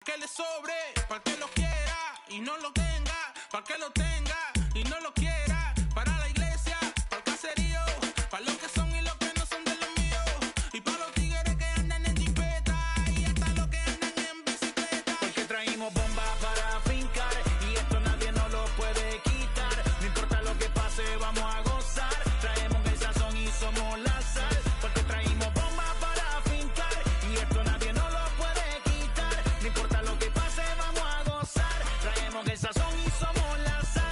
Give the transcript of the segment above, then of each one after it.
Que le sobre, para que lo quiera y no lo tenga, para que lo tenga y no lo quiera, para la iglesia, para el caserío, para los que son y los que no son de los míos, y para los tigres que andan en jipeta y hasta los que andan en bicicleta. Porque traímos bombas para fincar y esto nadie nos lo puede quitar. No importa lo que pase, vamos a gozar. Traemos el sazón y somos la sal. Porque traímos bombas para fincar y esto nadie nos lo puede quitar. No importa lo que pase, vamos a gozar. Traemos el sazón y somos la sal.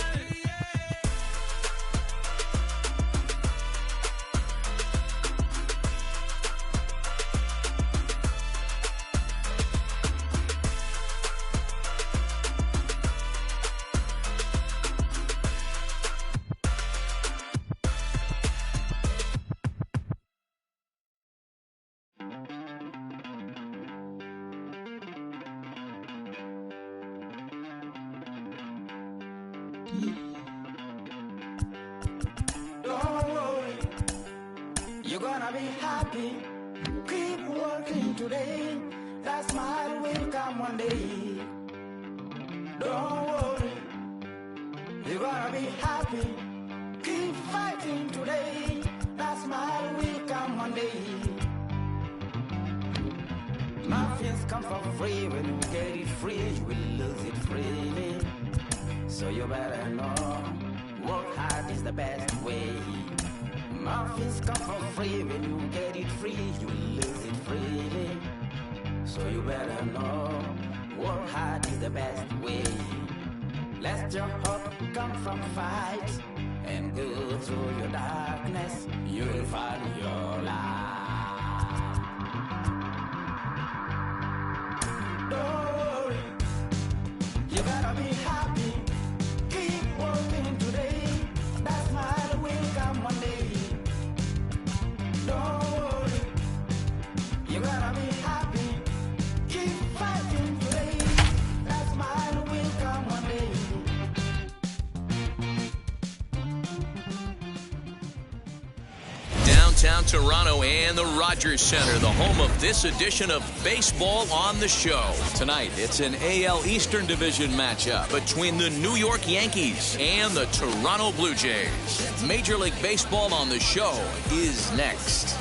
Don't worry, you're gonna be happy. Keep working today. That smile will come one day. Don't worry, you're gonna be happy. Keep fighting today. That smile will come one day. Muffins come for free. When you get it free, you will lose it freely. So you better know, work hard is the best way. Muffins come for free. When you get it free, you will lose it freely. So you better know, work hard is the best way. Let your hope come from fight and go through your darkness. You will find your light. Don't worry, you gotta be happy. Keep working today. That smile will come one day. Don't worry, you gotta be happy. Keep fighting today. That smile will come one day. Downtown Toronto and the Rogers Center, the home of this edition of Baseball on the Show. Tonight, it's an AL Eastern Division matchup between the New York Yankees and the Toronto Blue Jays. Major League Baseball on the Show is next.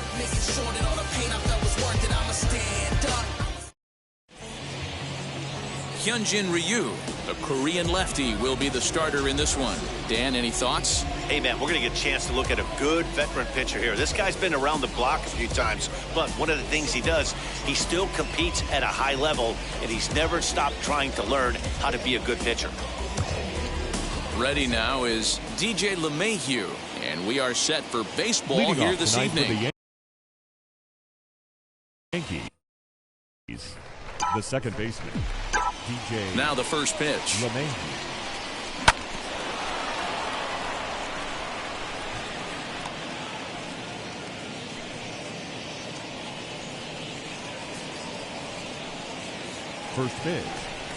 Hyunjin Ryu, the Korean lefty, will be the starter in this one. Dan, any thoughts? Hey, man, we're going to get a chance to look at a good veteran pitcher here. This guy's been around the block a few times, but one of the things he does, he still competes at a high level, and he's never stopped trying to learn how to be a good pitcher. Ready now is DJ LeMahieu, and we are set for baseball Leading here off this tonight for evening. the Yankees, the second baseman, DJ. Now the first pitch. LeMahieu. First pitch,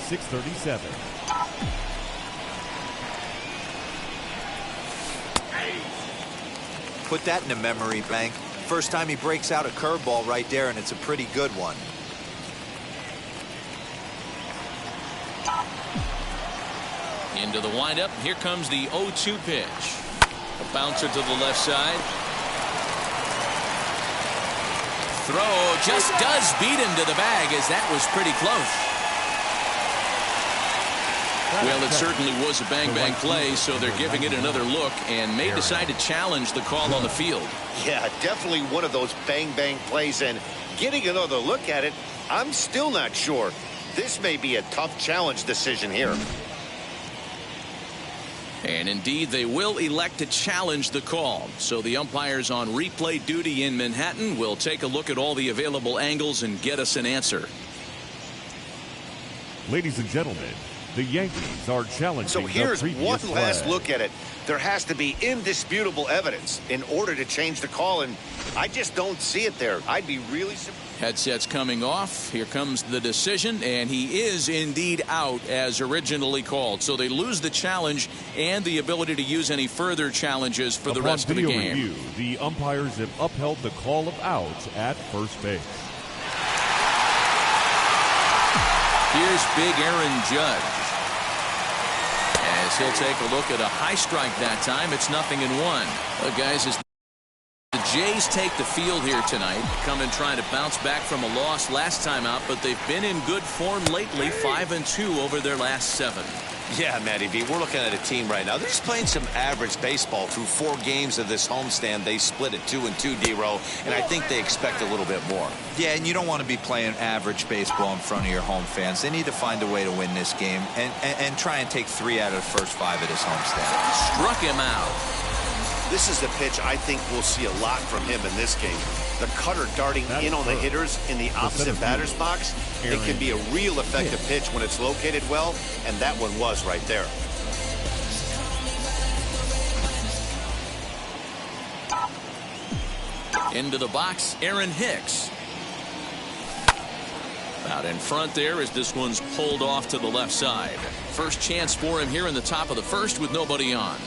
637. Put that in a memory bank. First time he breaks out a curveball right there, and it's a pretty good one. Into the windup. Here comes the 0-2 pitch. A bouncer to the left side. Throw just does beat him to the bag, as that was pretty close. Well, it certainly was a bang-bang play, so they're giving it another look and may decide to challenge the call on the field. Yeah, definitely one of those bang-bang plays, and getting another look at it, I'm still not sure. This may be a tough challenge decision here. And indeed, they will elect to challenge the call. So the umpires on replay duty in Manhattan will take a look at all the available angles and get us an answer. Ladies and gentlemen, the Yankees are challenging So here's the one previous last play. look at it. There has to be indisputable evidence in order to change the call, and I just don't see it there. I'd be really surprised. Headsets coming off. Here comes the decision, and he is indeed out as originally called. So they lose the challenge and the ability to use any further challenges for the rest of the game. Review, the umpires have upheld the call of out at first base. Here's big Aaron Judge. As he'll take a look at a high strike that time, it's 0-1. Well, guys, as the Jays take the field here tonight, come and trying to bounce back from a loss last time out, but they've been in good form lately, 5-2 over their last 7. Yeah, Matty B, we're looking at a team right now. They're just playing some average baseball through 4 games of this homestand. They split at 2-2, D-Row, and I think they expect a little bit more. Yeah, and you don't want to be playing average baseball in front of your home fans. They need to find a way to win this game and try and take 3 out of the first 5 of this homestand. Struck him out. This is the pitch I think we'll see a lot from him in this game. The cutter darting in on the hitters in the opposite batter's box. It can be a real effective pitch when it's located well, and that one was right there. Into the box, Aaron Hicks. Out in front there as this one's pulled off to the left side. First chance for him here in the top of the first with nobody on.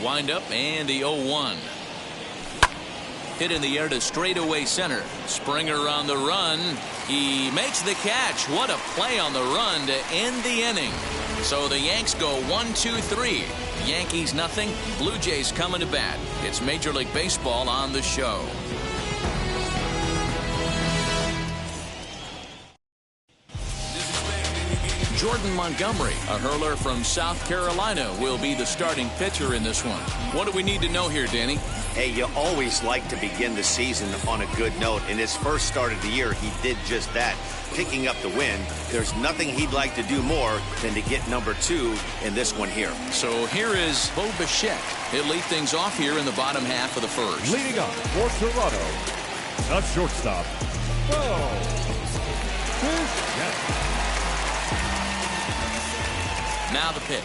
Wind up and the 0-1. Hit in the air to straightaway center. Springer on the run. He makes the catch. What a play on the run to end the inning. So the Yanks go 1-2-3. Yankees nothing. Blue Jays coming to bat. It's Major League Baseball on the show. Jordan Montgomery, a hurler from South Carolina, will be the starting pitcher in this one. What do we need to know here, Danny? Hey, you always like to begin the season on a good note. In his first start of the year, he did just that, picking up the win. There's nothing he'd like to do more than to get number 2 in this one here. So here is Bo Bichette. He'll lead things off here in the bottom half of the first. Leading up for Toronto, the shortstop, Bo Bichette. Now the pitch.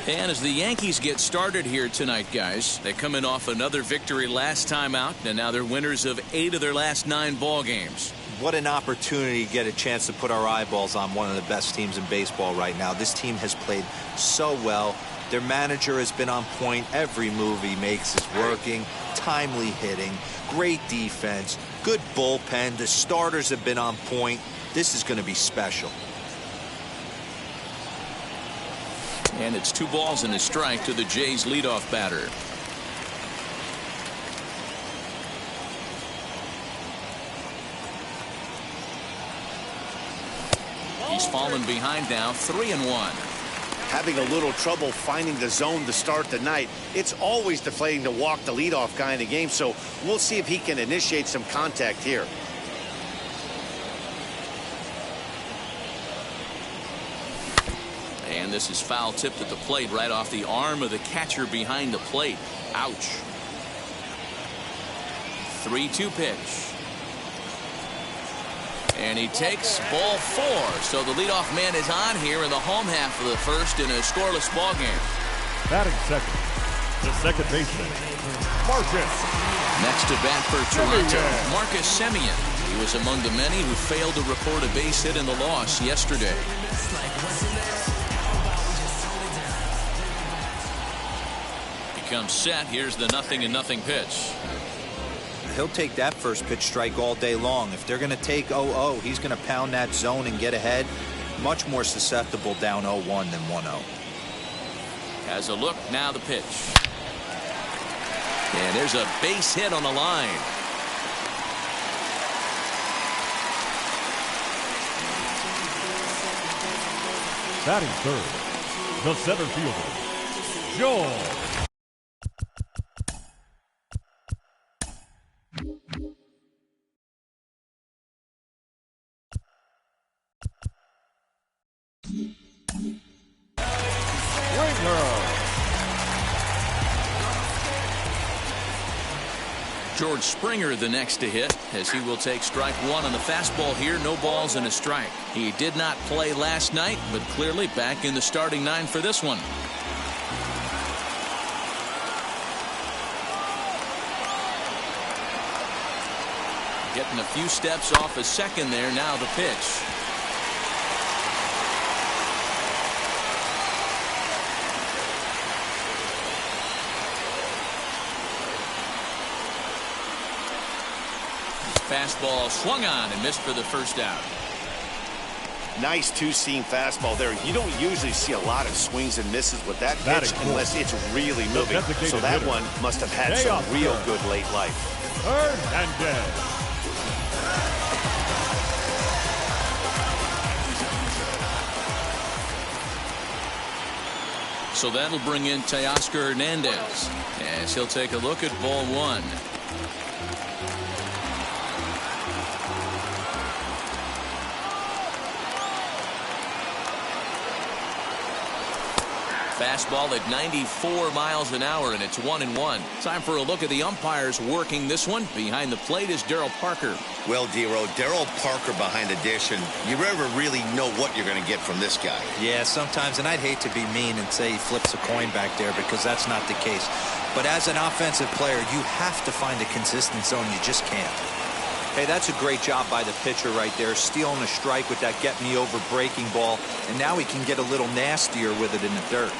And as the Yankees get started here tonight, guys, they come in off another victory last time out, and now they're winners of 8 of their last 9 ball games. What an opportunity to get a chance to put our eyeballs on one of the best teams in baseball right now. This team has played so well. Their manager has been on point. Every move he makes is working. Timely hitting. Great defense. Good bullpen. The starters have been on point. This is going to be special. And it's 2 balls and a strike to the Jays leadoff batter. He's fallen behind now, 3-1. Having a little trouble finding the zone to start the night. It's always deflating to walk the leadoff guy in the game, so we'll see if he can initiate some contact here. And this is foul tipped at the plate right off the arm of the catcher behind the plate. Ouch. 3-2 pitch. And he takes ball 4. So the leadoff man is on here in the home half of the first in a scoreless ball game. Batting second, the second baseman, Marcus. Next to bat for Toronto, Marcus Semien. He was among the many who failed to record a base hit in the loss yesterday. He comes set. Here's the 0-0 pitch. He'll take that first pitch strike all day long. If they're going to take 0-0, he's going to pound that zone and get ahead. Much more susceptible down 0-1 than 1-0. Has a look, now the pitch. And there's a base hit on the line. Batting third, the center fielder, Joel. George Springer the next to hit, as he will take strike 1 on the fastball here. No balls and a strike. He did not play last night, but clearly back in the starting 9 for this one. Getting a few steps off a second there. Now the pitch. Fastball swung on and missed for the first out. Nice two-seam fastball there. You don't usually see a lot of swings and misses with that pitch unless it's really moving. So that one must have had some real good late life. Hernandez. So that'll bring in Teoscar Hernandez as he'll take a look at ball one. Fastball at 94 miles an hour, and it's 1-1. Time for a look at the umpires working this one. Behind the plate is Darryl Parker. Well, Dero, Darryl Parker behind the dish, and you never really know what you're going to get from this guy. Yeah, sometimes, and I'd hate to be mean and say he flips a coin back there because that's not the case. But as an offensive player, you have to find a consistent zone. You just can't. Hey, that's a great job by the pitcher right there, stealing a strike with that get-me-over breaking ball, and now he can get a little nastier with it in the dirt.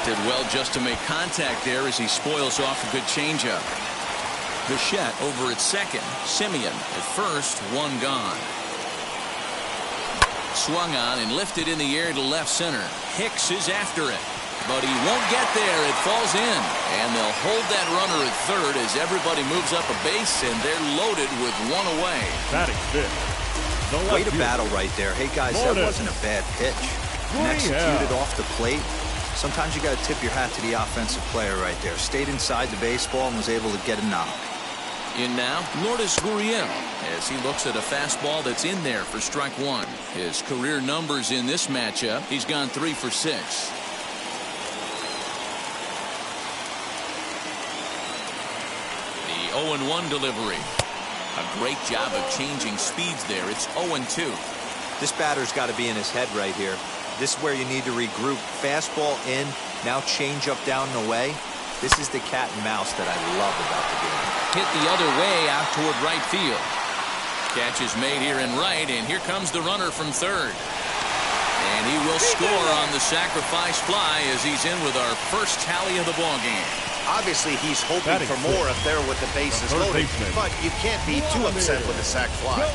Did well just to make contact there as he spoils off a good changeup. Bichette over at second. Simeon at first, one gone. Swung on and lifted in the air to left center. Hicks is after it, but he won't get there. It falls in, and they'll hold that runner at third as everybody moves up a base, and they're loaded with one away. Batting fifth. Way to battle right there. Hey, guys, that wasn't a bad pitch. And executed off the plate. Sometimes you got to tip your hat to the offensive player right there. Stayed inside the baseball and was able to get a knock. In now, Lourdes Gurriel as he looks at a fastball that's in there for strike one. His career numbers in this matchup, he's gone 3 for 6. The 0-1 delivery. A great job of changing speeds there. It's 0-2. This batter's got to be in his head right here. This is where you need to regroup. Fastball in, now change up down and away. This is the cat and mouse that I love about the game. Hit the other way out toward right field. Catch is made here in right, and here comes the runner from third. And he will score on the sacrifice fly as he's in with our first tally of the ball game. Obviously, he's hoping for more up there with the bases loaded, but you can't be too upset with a sac fly.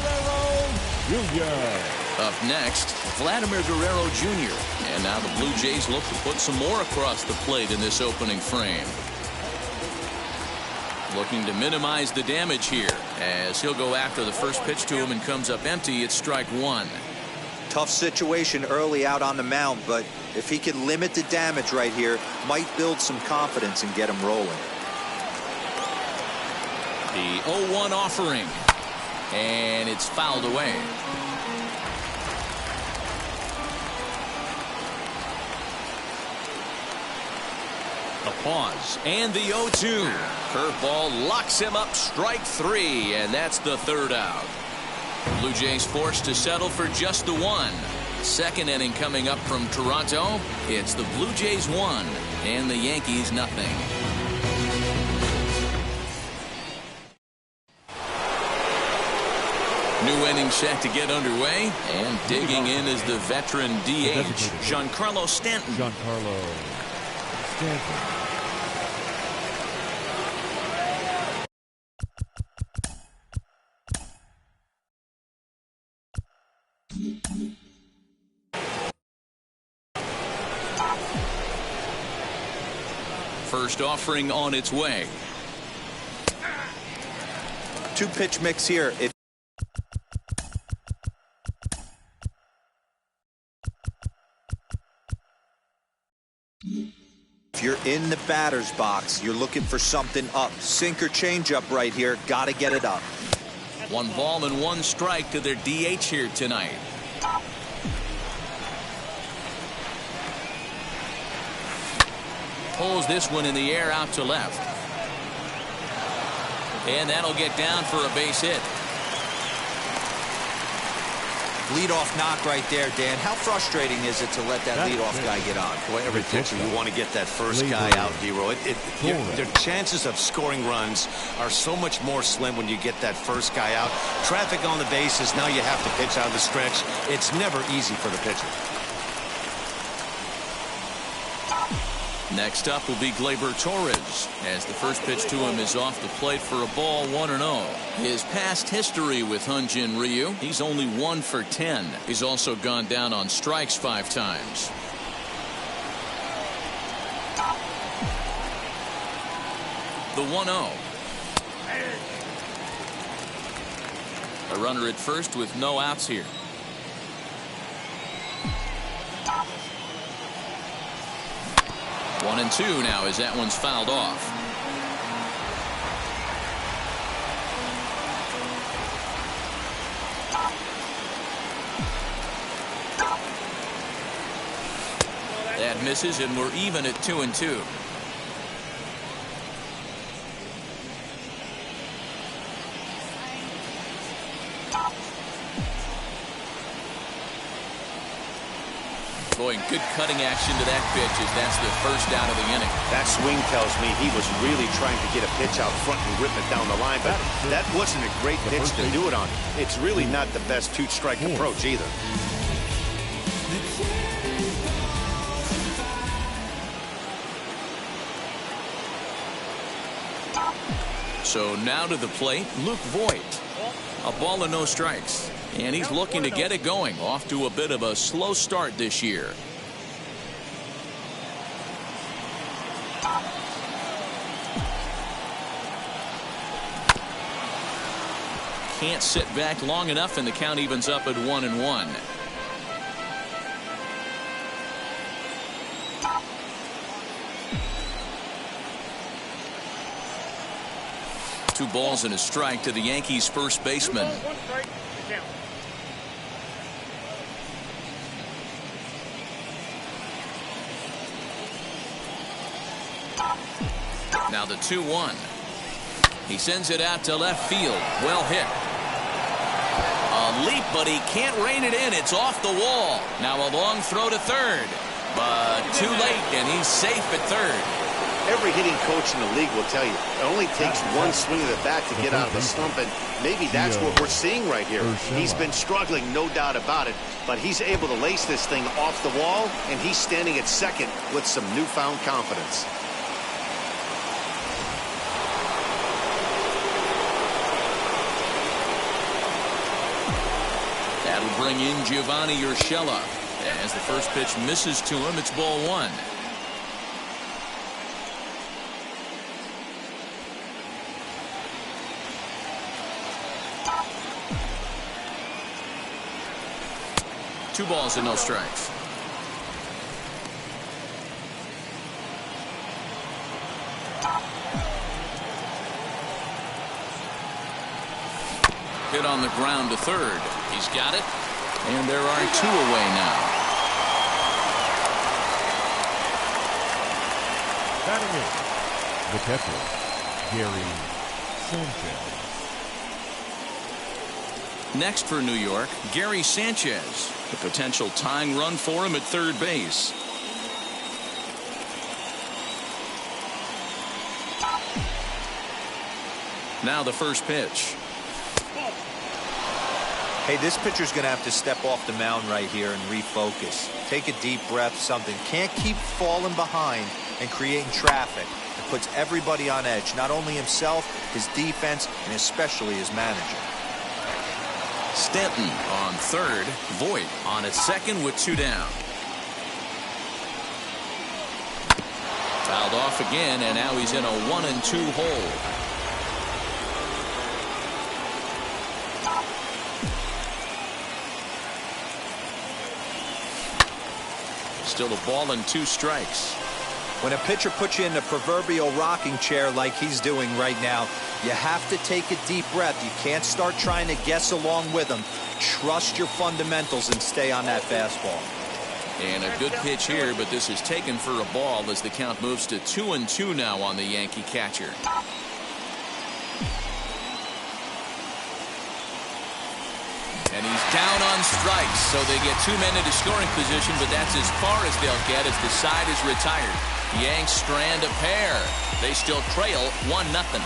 Up next, Vladimir Guerrero Jr. And now the Blue Jays look to put some more across the plate in this opening frame. Looking to minimize the damage here as he'll go after the first pitch to him and comes up empty. It's strike one. Tough situation early out on the mound, but if he can limit the damage right here, might build some confidence and get him rolling. The 0-1 offering, and it's fouled away. A pause, and the 0-2. Curveball locks him up, strike three, and that's the third out. Blue Jays forced to settle for just the one. Second inning coming up from Toronto. It's the Blue Jays 1 and the Yankees nothing. New inning set to get underway, and digging in is the veteran DH, Giancarlo Stanton. First offering on its way. 2-pitch mix here. If you're in the batter's box, you're looking for something up. Sinker changeup right here. Got to get it up. 1 ball and 1 strike to their DH here tonight. Pulls this one in the air out to left. And that'll get down for a base hit. Leadoff knock right there, Dan. How frustrating is it to let that leadoff guy get on? Boy, every pitcher, you want to get that first guy out, Dero. The chances of scoring runs are so much more slim when you get that first guy out. Traffic on the bases, now you have to pitch out of the stretch. It's never easy for the pitcher. Next up will be Gleyber Torres, as the first pitch to him is off the plate for a ball, 1-0. His past history with Hyunjin Ryu, he's only 1 for 10. He's also gone down on strikes 5 times. The 1-0. A runner at first with no outs here. One and two now as that one's fouled off. That misses, and we're even at 2-2. Boy, good cutting action to that pitch as that's the first out of the inning. That swing tells me he was really trying to get a pitch out front and rip it down the line, but that wasn't a great pitch to do it on. It's really not the best two-strike approach either. So now to the plate, Luke Voit. A ball and no strikes. And he's looking to get it going. Off to a bit of a slow start this year. Can't sit back long enough, and the count evens up at 1-1. Two balls and a strike to the Yankees first baseman. Now the 2-1. He sends it out to left field. Well hit. A leap, but he can't rein it in. It's off the wall. Now a long throw to third, but too late, and he's safe at third. Every hitting coach in the league will tell you it only takes one swing of the bat to get out of the slump, and maybe that's what we're seeing right here. He's been struggling, no doubt about it, but he's able to lace this thing off the wall, and he's standing at second with some newfound confidence. That'll bring in Giovanni Urshela. As the first pitch misses to him, it's ball 1. Two balls and no strikes. Hit on the ground to third. He's got it. And there are 2 away now. Batting in, the catcher, Gary Sanchez. Next for New York, Gary Sanchez. The potential tying run for him at third base. Now the first pitch. Hey, this pitcher's going to have to step off the mound right here and refocus. Take a deep breath, something. Can't keep falling behind and creating traffic. It puts everybody on edge, not only himself, his defense, and especially his manager. Stanton on third. Voit on at second with 2 down. Fouled off again, and now he's in a 1-2 hole. Still a ball and 2 strikes. When a pitcher puts you in the proverbial rocking chair like he's doing right now, you have to take a deep breath. You can't start trying to guess along with him. Trust your fundamentals and stay on that fastball. And a good pitch here, but this is taken for a ball as the count moves to 2-2 now on the Yankee catcher. And he's down on strikes, so they get 2 men into scoring position, but that's as far as they'll get as the side is retired. Yanks strand a pair. They still trail 1-0.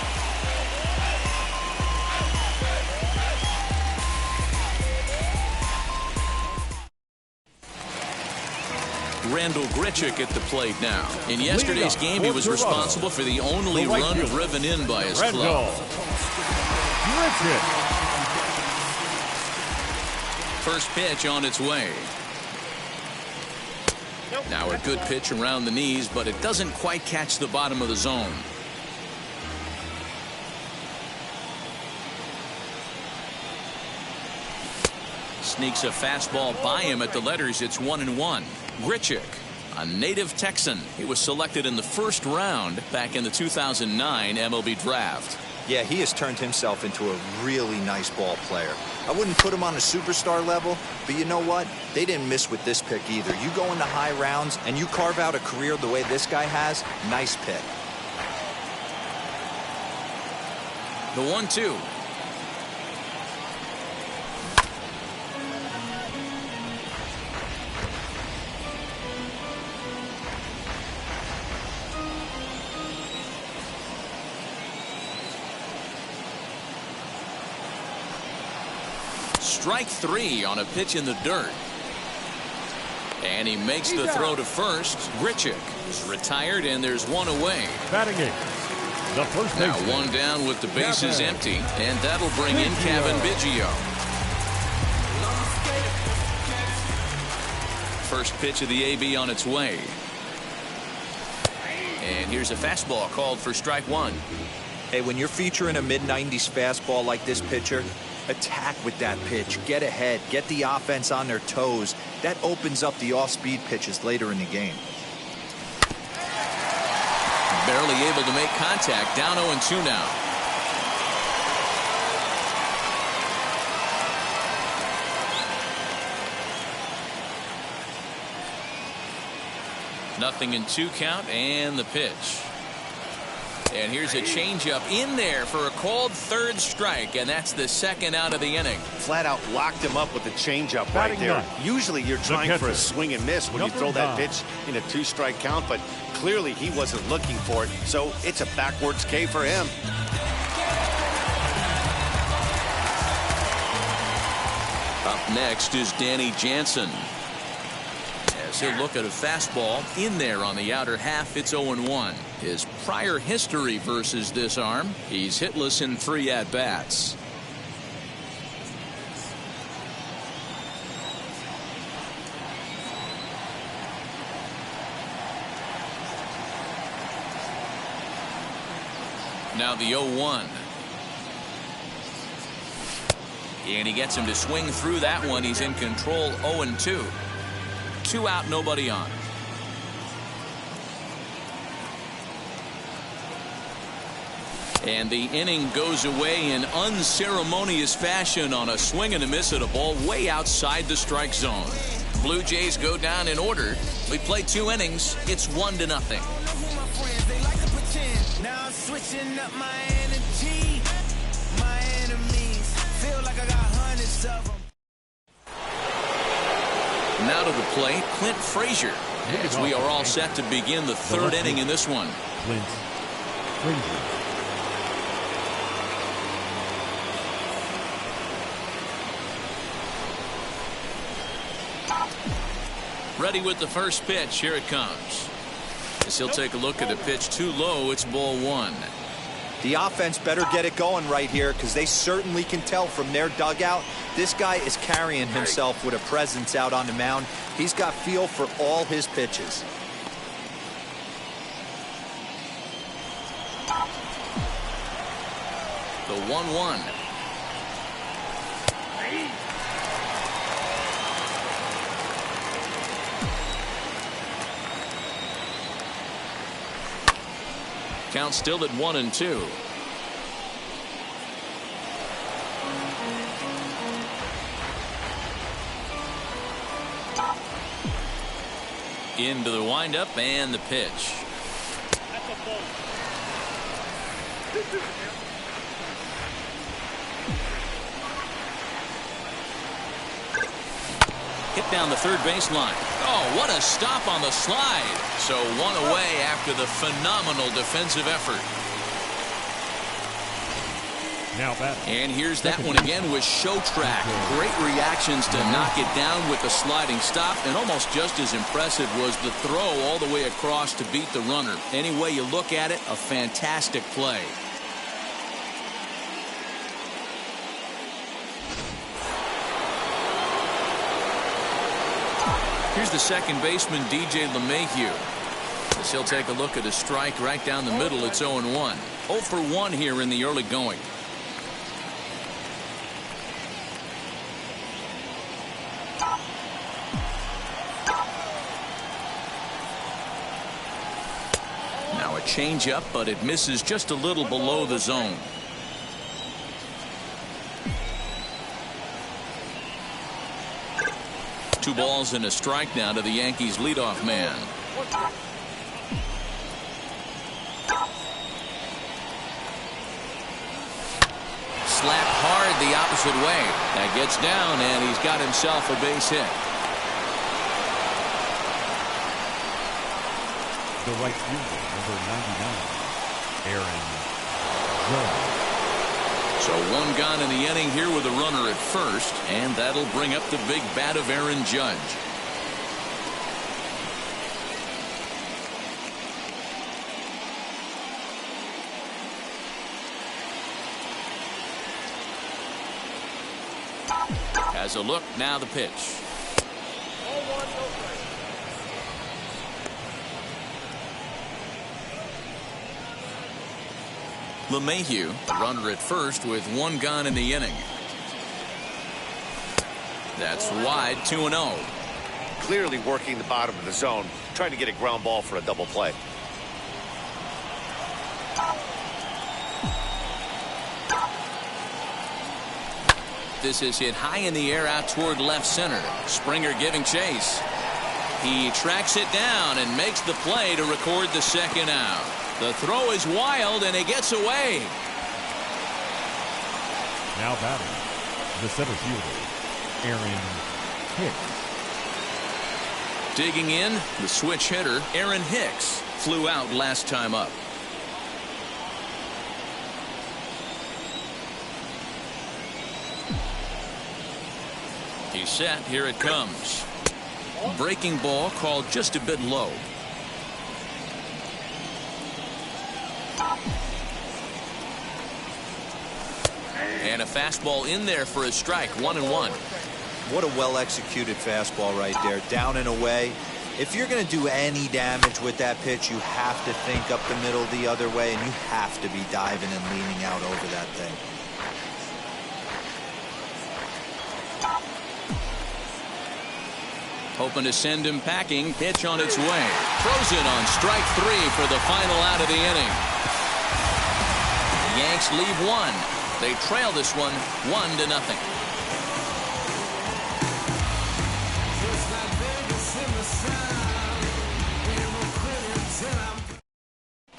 Randall Grichuk at the plate now. In yesterday's game, he was responsible for the only run driven in by his club. First pitch on its way. Now a good pitch around the knees, but it doesn't quite catch the bottom of the zone. Sneaks a fastball by him at the letters. It's 1-1. Grichuk, a native Texan. He was selected in the first round back in the 2009 MLB draft. Yeah, he has turned himself into a really nice ball player. I wouldn't put him on a superstar level, but you know what? They didn't miss with this pick either. You go into high rounds and you carve out a career the way this guy has, nice pick. The 1-2. Strike 3 on a pitch in the dirt. And he makes the throw to first. Grichuk is retired, and there's one away. Batting eight, the first now baseman. One down with the bases empty, and that'll bring in Kevin Biggio. First pitch of the AB on its way. And here's a fastball called for strike 1. Hey, when you're featuring a mid-90s fastball like this pitcher, attack with that pitch. Get ahead. Get the offense on their toes. That opens up the off-speed pitches later in the game. Barely able to make contact. Down 0-2 now. Nothing in 2 count, and the pitch. And here's a changeup in there for a called third strike, and that's the second out of the inning. Flat out locked him up with the changeup right there. Usually you're trying for a swing and miss when you throw that pitch in a 2-strike count, but clearly he wasn't looking for it, so it's a backwards K for him. Up next is Danny Jansen. As he'll look at a fastball in there on the outer half, it's 0-1. His prior history versus this arm, he's hitless in 3 at-bats. Now the 0-1. And he gets him to swing through that one. He's in control. 0-2. 2 out, nobody on. And the inning goes away in unceremonious fashion on a swing and a miss at a ball way outside the strike zone. Blue Jays go down in order. We play 2 innings. It's 1-0. Now I'm switching up my energy. My enemies feel like I got hundreds of them. Now to the plate, Clint Frazier, as we are all set to begin the 3rd inning in this one. Clint Frazier. Ready with the first pitch. Here it comes. As he'll take a look at a pitch too low, it's ball 1. The offense better get it going right here because they certainly can tell from their dugout this guy is carrying himself with a presence out on the mound. He's got feel for all his pitches. The 1-1. Count still at 1-2. Into the windup and the pitch. Hit down the third baseline. Oh, what a stop on the slide. So 1 away after the phenomenal defensive effort. Now batting. And here's that one again with show track. Great reactions to knock it down with the sliding stop, and almost just as impressive was the throw all the way across to beat the runner. Any way you look at it, a fantastic play. Here's the second baseman, DJ LeMahieu. As he'll take a look at a strike right down the middle. It's 0-1. 0 for 1 here in the early going. Now a changeup, but it misses just a little below the zone. Two balls and a strike now to the Yankees leadoff man. Slap hard the opposite way. That gets down, and he's got himself a base hit. The right fielder, number 99, Aaron Judge. So one gone in the inning here with a runner at first, and that'll bring up the big bat of Aaron Judge. Has a look, now the pitch. LeMahieu, runner at first with one gone in the inning. That's wide, 2-0. Clearly working the bottom of the zone, trying to get a ground ball for a double play. This is hit high in the air out toward left center. Springer giving chase. He tracks it down and makes the play to record the second out. The throw is wild, and he gets away. Now batting, the center fielder, Aaron Hicks. Digging in, the switch hitter, Aaron Hicks, flew out last time up. He's set. Here it comes. Breaking ball called just a bit low. And a fastball in there for a strike. 1-1. What a well-executed fastball right there. Down and away. If you're going to do any damage with that pitch, you have to think up the middle the other way, and you have to be diving and leaning out over that thing. Hoping to send him packing. Pitch on its way. Throws it on strike 3 for the final out of the inning. The Yanks leave one. They trail this one 1-0.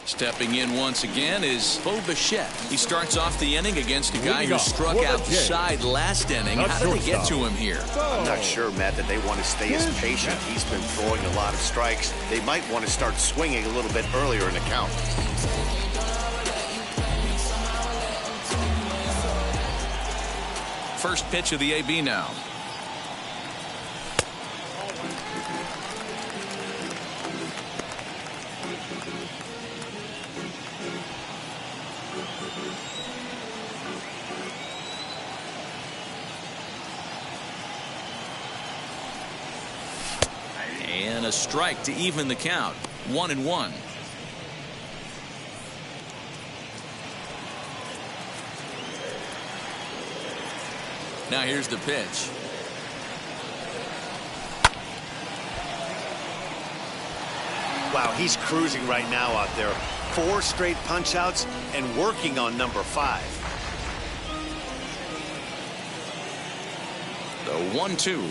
Stepping in once again is Bo Bichette. He starts off the inning against a guy who struck out the side last inning. How did they get to him here? I'm not sure, Matt, that they want to stay as patient. He's been throwing a lot of strikes. They might want to start swinging a little bit earlier in the count. First pitch of the AB now. And a strike to even the count. 1-1. Now here's the pitch. Wow, he's cruising right now out there. 4 straight punch outs and working on number 5. The 1-2.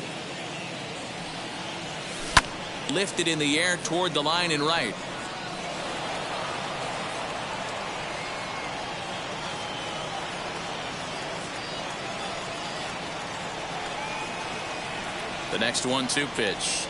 Lifted in the air toward the line and right. The next 1-2 pitch.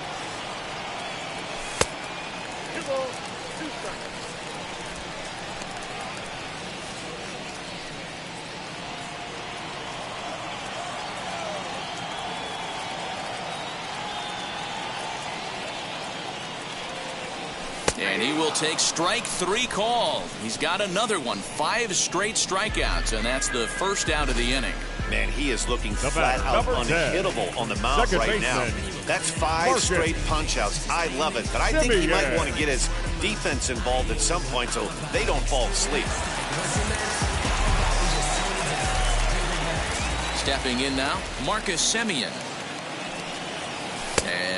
And he will take strike 3 call. He's got another one. 5 straight strikeouts, and that's the first out of the inning. Man, he is looking flat out unhittable on the mound right now. That's 5 straight punch-outs. I love it, but I think he might want to get his defense involved at some point so they don't fall asleep. Stepping in now, Marcus Semien.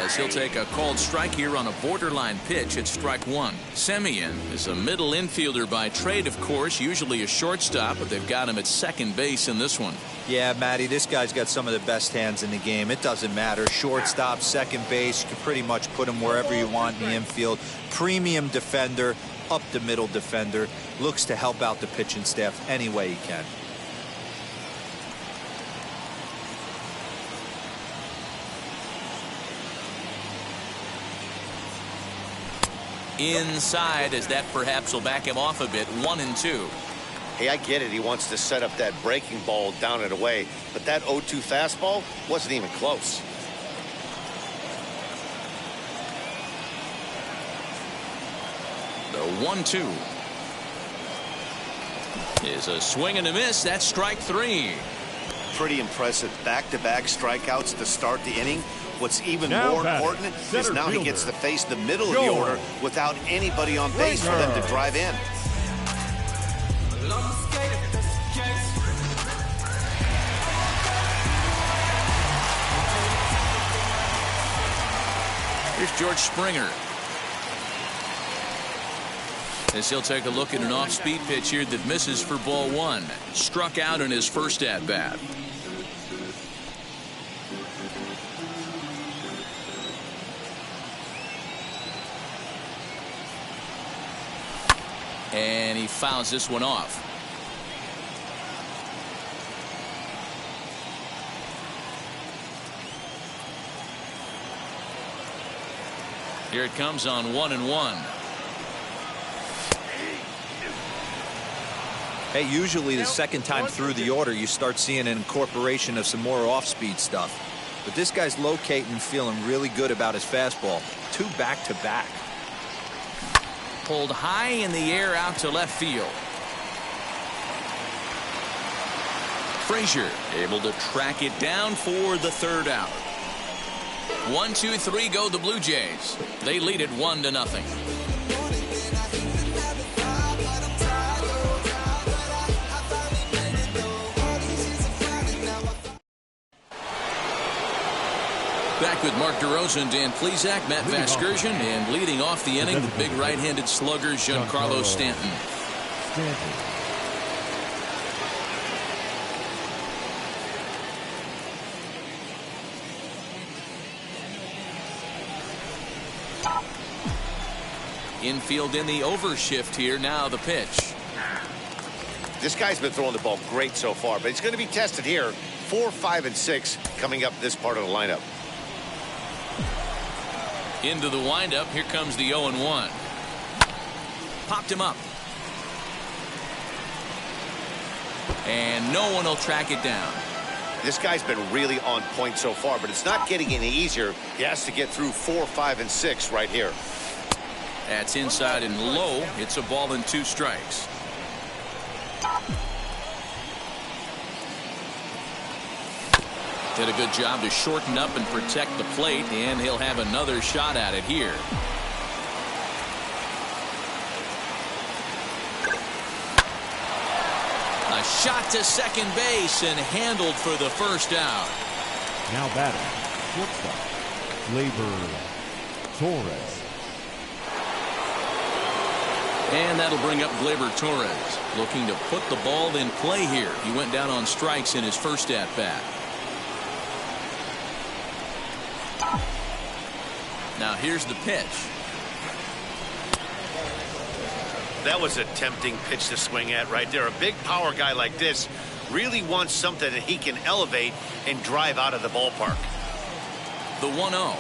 As he'll take a called strike here on a borderline pitch at strike 1. Semien is a middle infielder by trade, of course, usually a shortstop, but they've got him at second base in this one. Yeah, Matty, this guy's got some of the best hands in the game. It doesn't matter. Shortstop, second base, you can pretty much put him wherever you want in the infield. Premium defender, up the middle defender. Looks to help out the pitching staff any way he can. Inside, as that perhaps will back him off a bit. 1-2. Hey, I get it. He wants to set up that breaking ball down and away, but that 0-2 fastball wasn't even close. The 1-2 is a swing and a miss. That's strike 3. Pretty impressive back-to-back strikeouts to start the inning. What's even more important is now he gets to face the middle of the order without anybody on base for them to drive in. Here's George Springer. As he'll take a look at an off-speed pitch here that misses for ball 1. Struck out in his first at-bat. And he fouls this one off. Here it comes on 1-1. Hey, usually the second time through the order, you start seeing an incorporation of some more off-speed stuff. But this guy's locating, feeling really good about his fastball. 2 back-to-back. Pulled high in the air out to left field. Frazier able to track it down for the 3rd out. 1, 2, 3 go the Blue Jays. They lead it 1-0. Back with Mark DeRosa and Dan Plesac, Matt Vasgersian, and leading off the inning, the big right-handed slugger, Giancarlo Stanton. Infield in the overshift here. Now the pitch. This guy's been throwing the ball great so far, but he's going to be tested here. 4, 5, and 6 coming up this part of the lineup. Into the windup. Here comes the 0-1. Popped him up. And no one will track it down. This guy's been really on point so far, but it's not getting any easier. He has to get through 4, 5, and 6 right here. That's inside and low. It's a ball and 2 strikes. Did a good job to shorten up and protect the plate, and he'll have another shot at it here. A shot to second base and handled for the 1st out. Now batting, shortstop, Gleyber Torres. And that'll bring up Gleyber Torres, looking to put the ball in play here. He went down on strikes in his first at-bat. Now here's the pitch. That was a tempting pitch to swing at right there. A big power guy like this really wants something that he can elevate and drive out of the ballpark. The 1-0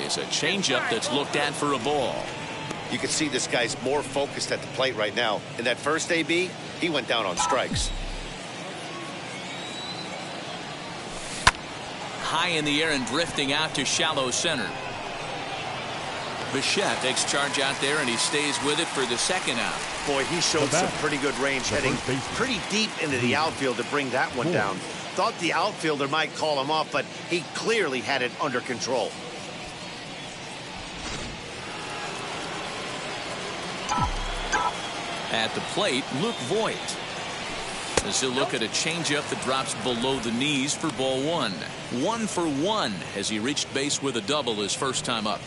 is a changeup that's looked at for a ball. You can see this guy's more focused at the plate right now. In that first AB, he went down on strikes. High in the air and drifting out to shallow center. Bichette takes charge out there, and he stays with it for the second out. Boy, he showed some pretty good range, heading pretty deep into the outfield to bring that one down. Thought the outfielder might call him off, but he clearly had it under control. At the plate, Luke Voigt. As he'll look at a changeup that drops below the knees for ball one. 1 for 1 as he reached base with a double his first time up.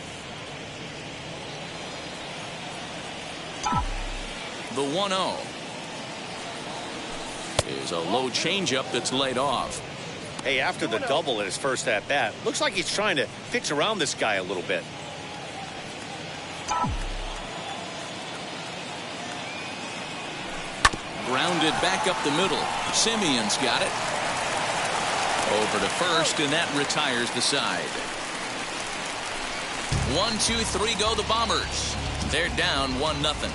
The 1-0 is a low changeup that's laid off. Hey, after the double in his first at-bat, looks like he's trying to pitch around this guy a little bit. Grounded back up the middle. Simeon's got it. Over to first, and that retires the side. 1, 2, 3 go the Bombers. They're down 1-0.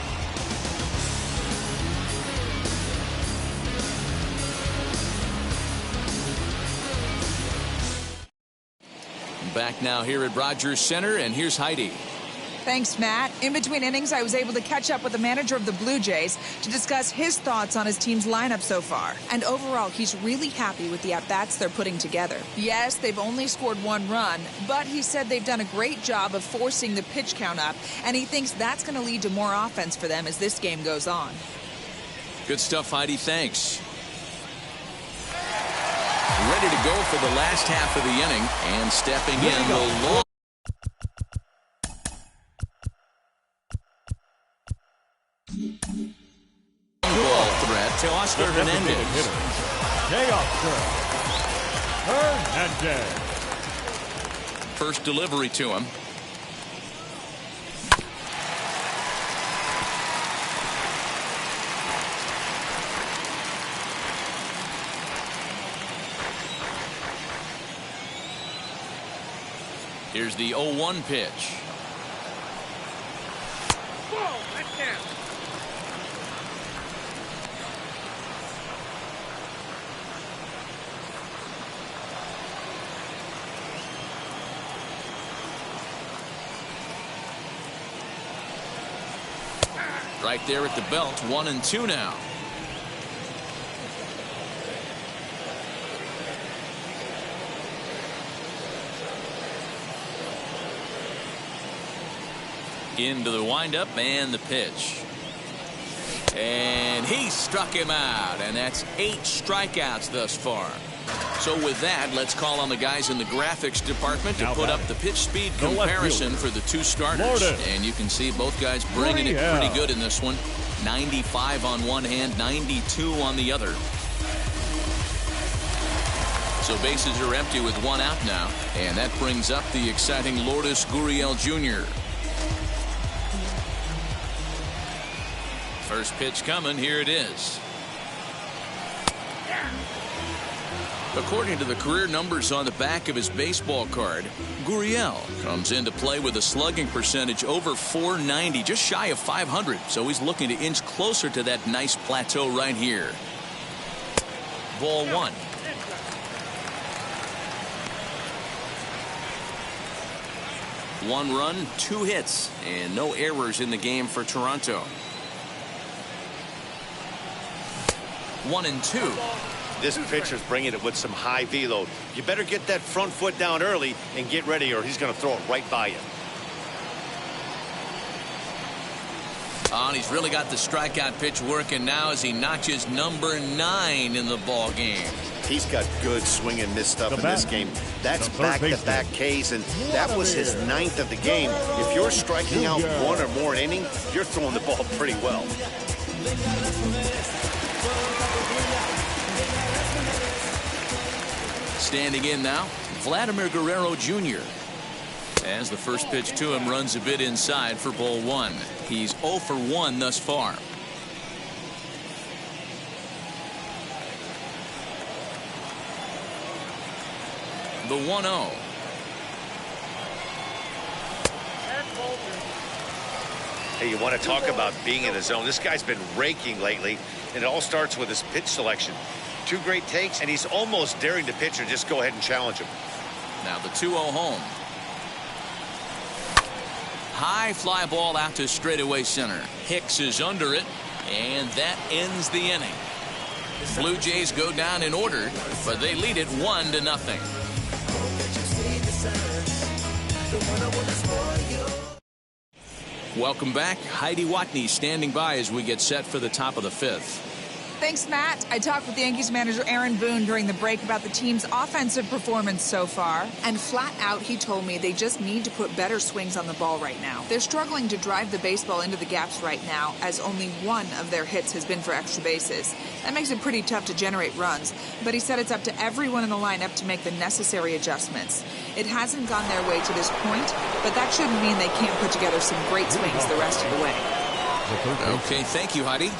Back now here at Rogers Center, and here's Heidi. Thanks, Matt. In between innings, I was able to catch up with the manager of the Blue Jays to discuss his thoughts on his team's lineup so far. And overall, he's really happy with the at-bats they're putting together. Yes, they've only scored 1 run, but he said they've done a great job of forcing the pitch count up, and he thinks that's going to lead to more offense for them as this game goes on. Good stuff, Heidi. Thanks. Ready to go for the last half of the inning, and stepping in the long ball threat to Oscar Hernandez. Hernandez. First delivery to him. Here's the 0-1 pitch. Right there at the belt. 1-2 now. Into the windup and the pitch. And he struck him out, and that's 8 strikeouts thus far. So with that, let's call on the guys in the graphics department to put up the pitch speed comparison for the two starters. And you can see both guys bringing it pretty good in this one. 95 on one hand, 92 on the other. So bases are empty with 1 out now, and that brings up the exciting Lourdes Gurriel Jr. First pitch coming. Here it is. According to the career numbers on the back of his baseball card, Gurriel comes into play with a slugging percentage over 490, just shy of 500. So he's looking to inch closer to that nice plateau right here. Ball 1. One run, 2 hits, and no errors in the game for Toronto. 1-2. This pitcher's bringing it with some high velo. You better get that front foot down early and get ready, or he's going to throw it right by you. Oh, and he's really got the strikeout pitch working now as he notches number 9 in the ball game. He's got good swing and miss stuff in this game. That's back-to-back Ks, and that was his 9th of the game. If you're striking out 1 or more an inning, you're throwing the ball pretty well. Standing in now, Vladimir Guerrero Jr. As the first pitch to him runs a bit inside for ball 1. He's 0 for 1 thus far. The 1-0. Hey, you want to talk about being in the zone. This guy's been raking lately, and it all starts with his pitch selection. 2 great takes, and he's almost daring the pitcher just go ahead and challenge him. Now the 2-0 home. High fly ball out to straightaway center. Hicks is under it, and that ends the inning. Blue Jays go down in order, but they lead it 1-0. Welcome back. Heidi Watney standing by as we get set for the top of the 5th. Thanks, Matt. I talked with Yankees manager Aaron Boone during the break about the team's offensive performance so far. And flat out, he told me they just need to put better swings on the ball right now. They're struggling to drive the baseball into the gaps right now, as only one of their hits has been for extra bases. That makes it pretty tough to generate runs. But he said it's up to everyone in the lineup to make the necessary adjustments. It hasn't gone their way to this point, but that shouldn't mean they can't put together some great swings the rest of the way. Okay, thank you, Heidi.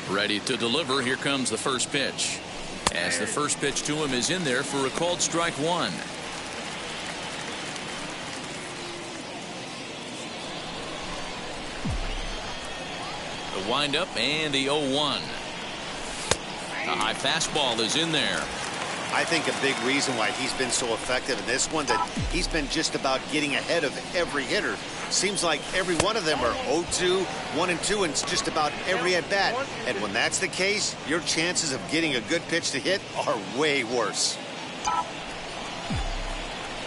Ready to deliver. Here comes the first pitch. As the first pitch to him is in there for a called strike one. The windup and the 0-1. A high fastball is in there. I think a big reason why he's been so effective in this one, that he's been just about getting ahead of every hitter. Seems like every one of them are 0-2, 1-2, and it's just about every at bat. And when that's the case, your chances of getting a good pitch to hit are way worse.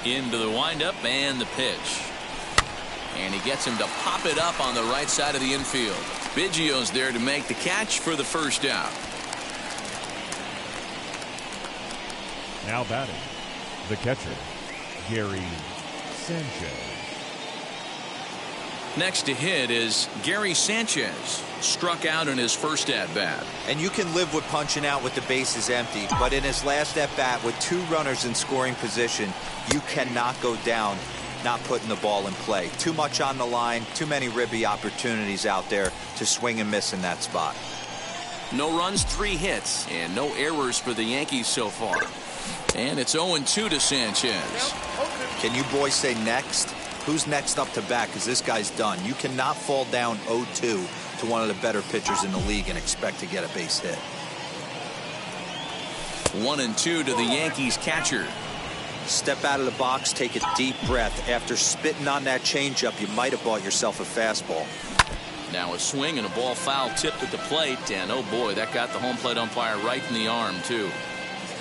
Into the windup and the pitch. And he gets him to pop it up on the right side of the infield. Biggio's there to make the catch for the first out. Now batting, the catcher, Gary Sanchez. Next to hit is Gary Sanchez. Struck out in his first at-bat. And you can live with punching out with the bases empty, but in his last at-bat with 2 runners in scoring position, you cannot go down not putting the ball in play. Too much on the line, too many ribby opportunities out there to swing and miss in that spot. No runs, 3 hits, and no errors for the Yankees so far. And it's 0-2 to Sanchez. Can you boys say next? Who's next up to bat? Because this guy's done. You cannot fall down 0-2 to one of the better pitchers in the league and expect to get a base hit. 1-2 to the Yankees catcher. Step out of the box, take a deep breath. After spitting on that changeup, you might have bought yourself a fastball. Now a swing and a ball foul tipped at the plate, and oh boy, that got the home plate umpire right in the arm too.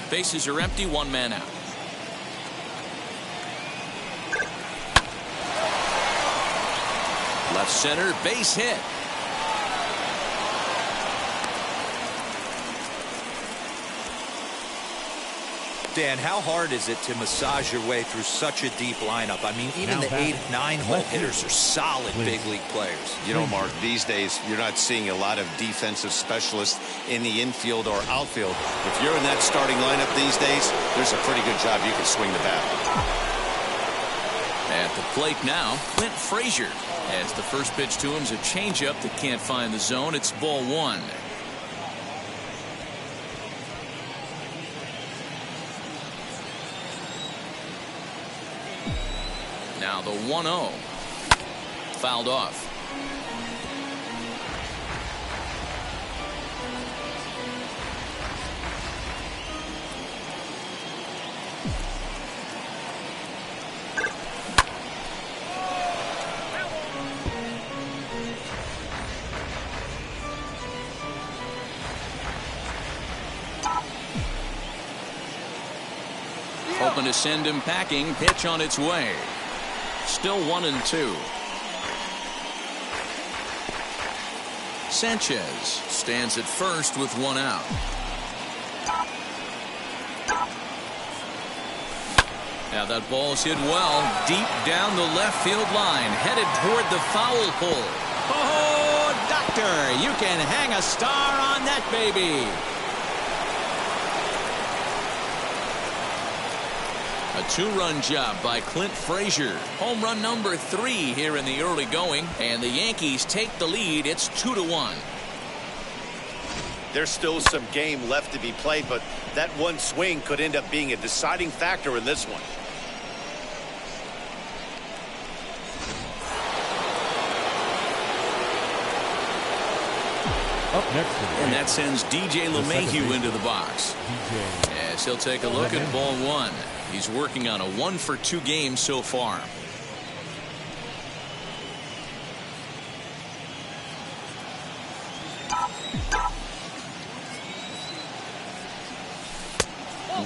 Bases are empty, 1 man out. Left center, base hit. Dan, how hard is it to massage your way through such a deep lineup? I mean, even the 8, 9 hole hitters are solid big league players. You know, Mark, these days you're not seeing a lot of defensive specialists in the infield or outfield. If you're in that starting lineup these days, there's a pretty good job you can swing the bat. At the plate now, Clint Frazier. As the first pitch to him is a changeup that can't find the zone. It's ball 1. Now the 1-0. Fouled off. Hoping to send him packing. Pitch on its way. Still 1-2. Sanchez stands at first with 1 out. Now that ball's hit well deep down the left field line, headed toward the foul pole. Oh, doctor, you can hang a star on that baby. A 2-run job by Clint Frazier. Home run number 3 here in the early going, and the Yankees take the lead. It's 2-1. There's still some game left to be played, but that one swing could end up being a deciding factor in this one. And that sends DJ LeMahieu into the box. As he'll take a look at ball one. He's working on a 1-for-2 game so far.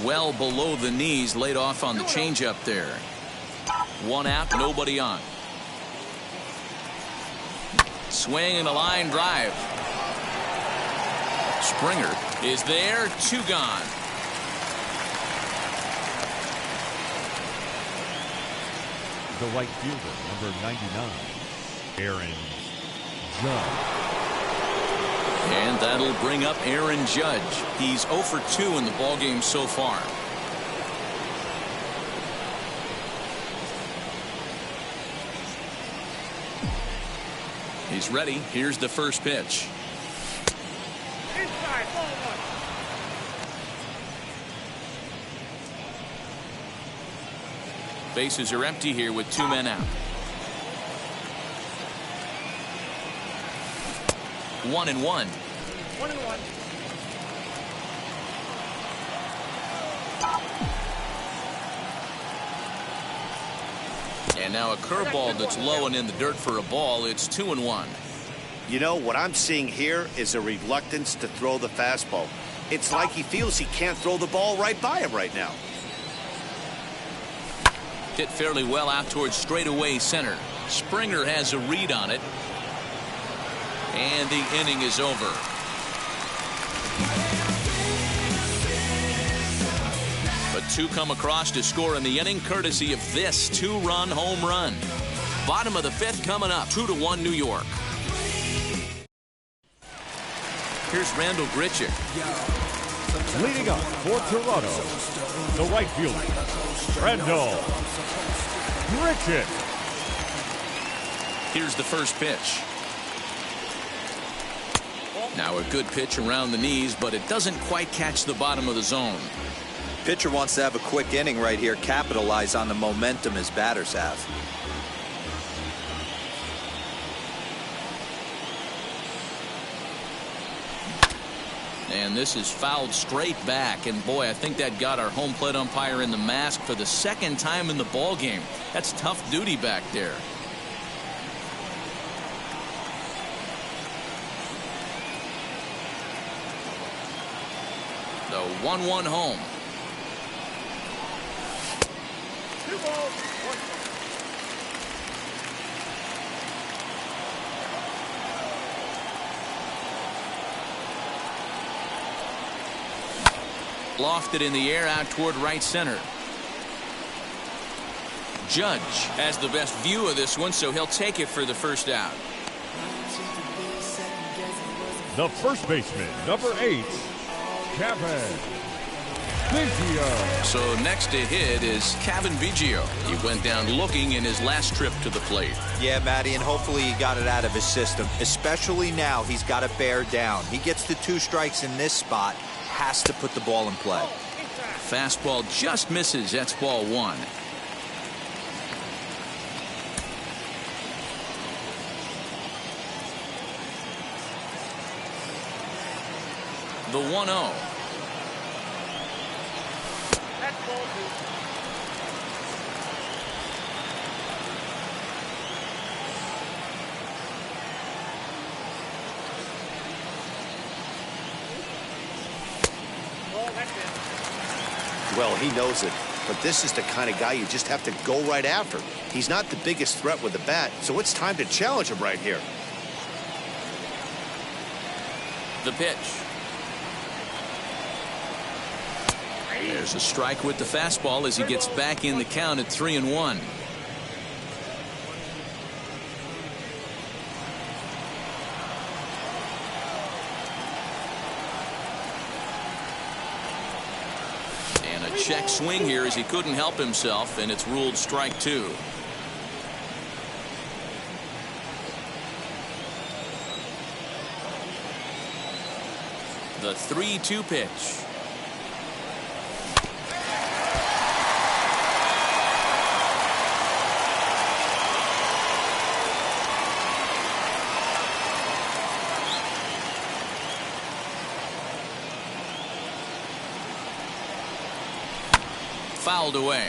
Well below the knees, laid off on the changeup there. One out, nobody on. Swing and a line drive. Springer is there, 2 gone. The right fielder, number 99, Aaron Judge. And that'll bring up Aaron Judge. He's 0 for 2 in the ballgame so far. He's ready. Here's the first pitch. Inside, ball 1. Bases are empty here with 2 men out. 1-1. 1-1. And now a curveball that's low and in the dirt for a ball. It's 2-1. You know, what I'm seeing here is a reluctance to throw the fastball. It's like he feels he can't throw the ball right by him right now. Hit fairly well out towards straightaway center. Springer has a read on it. And the inning is over. But 2 come across to score in the inning, courtesy of this 2-run home run. Bottom of the 5th coming up, 2-1 New York. Here's Randall Grichuk. Leading up for Toronto, the right fielder, Randall Grichuk. Here's the first pitch. Now a good pitch around the knees, but it doesn't quite catch the bottom of the zone. Pitcher wants to have a quick inning right here, capitalize on the momentum his batters have. And this is fouled straight back, and boy, I think that got our home plate umpire in the mask for the 2nd time in the ball game. That's tough duty back there. The 1-1 home. 2 balls, 1 strike. Lofted in the air out toward right center. Judge has the best view of this one, so he'll take it for the first out. The first baseman, number 8, Kevin Biggio. So next to hit is Kevin Biggio. He went down looking in his last trip to the plate. Yeah, Matty, and hopefully he got it out of his system. Especially now, he's got to bear down. He gets the 2 strikes in this spot, has to put the ball in play. Fastball just misses. That's ball 1. The 1-0. That's ball 2. Well, he knows it, but this is the kind of guy you just have to go right after. He's not the biggest threat with the bat, so it's time to challenge him right here. The pitch. There's a strike with the fastball as he gets back in the count at 3-1. And a check swing here as he couldn't help himself, and it's ruled strike 2. The 3-2 pitch. fouled away.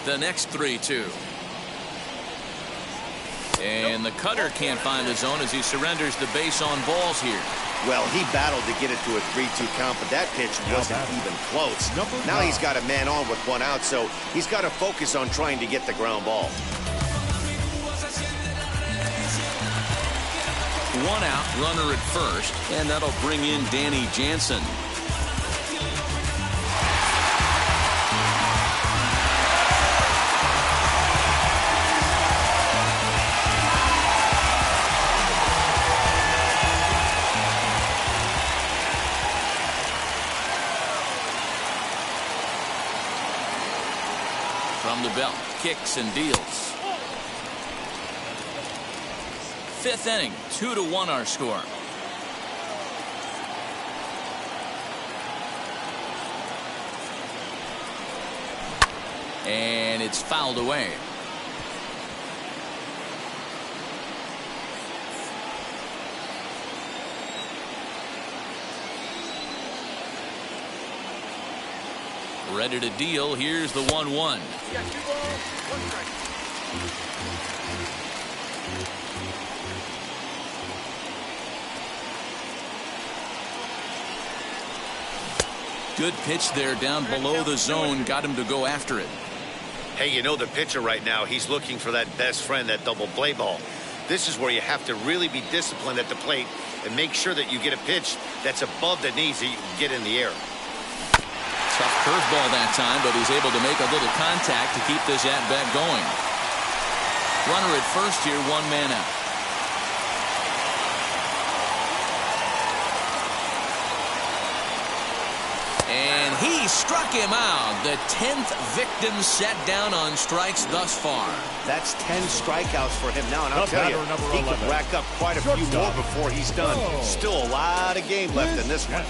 The next 3-2. And the cutter can't find the zone as he surrenders the base on balls here. Well, he battled to get it to a 3-2 count, but that pitch wasn't even close. Now he's got a man on with 1 out, so he's got to focus on trying to get the ground ball. 1 out, runner at first, and that'll bring in Danny Jansen. From the belt, kicks and deals. 5th inning, 2-1 our score. And it's fouled away. Ready to deal. Here's the 1-1. You got 2 balls, 1 strike. Good pitch there down below the zone. Got him to go after it. Hey, you know the pitcher right now, he's looking for that best friend, that double play ball. This is where you have to really be disciplined at the plate and make sure that you get a pitch that's above the knees that you can get in the air. Tough curveball that time, but he's able to make a little contact to keep this at-bat going. Runner at first here, 1 man out. And he struck him out. The 10th victim set down on strikes thus far. That's 10 strikeouts for him now, and I'll tell you, he could rack up quite a few more before he's done. Still a lot of game left in this one.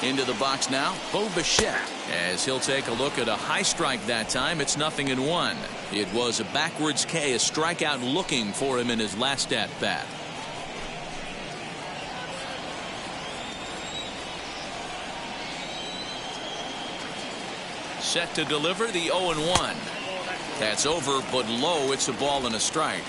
Into the box now, Bo Bichette, as he'll take a look at a high strike that time. It's 0-1. It was a backwards K, a strikeout looking for him in his last at bat. Set to deliver the 0-1. That's over, but low. It's a ball and a strike.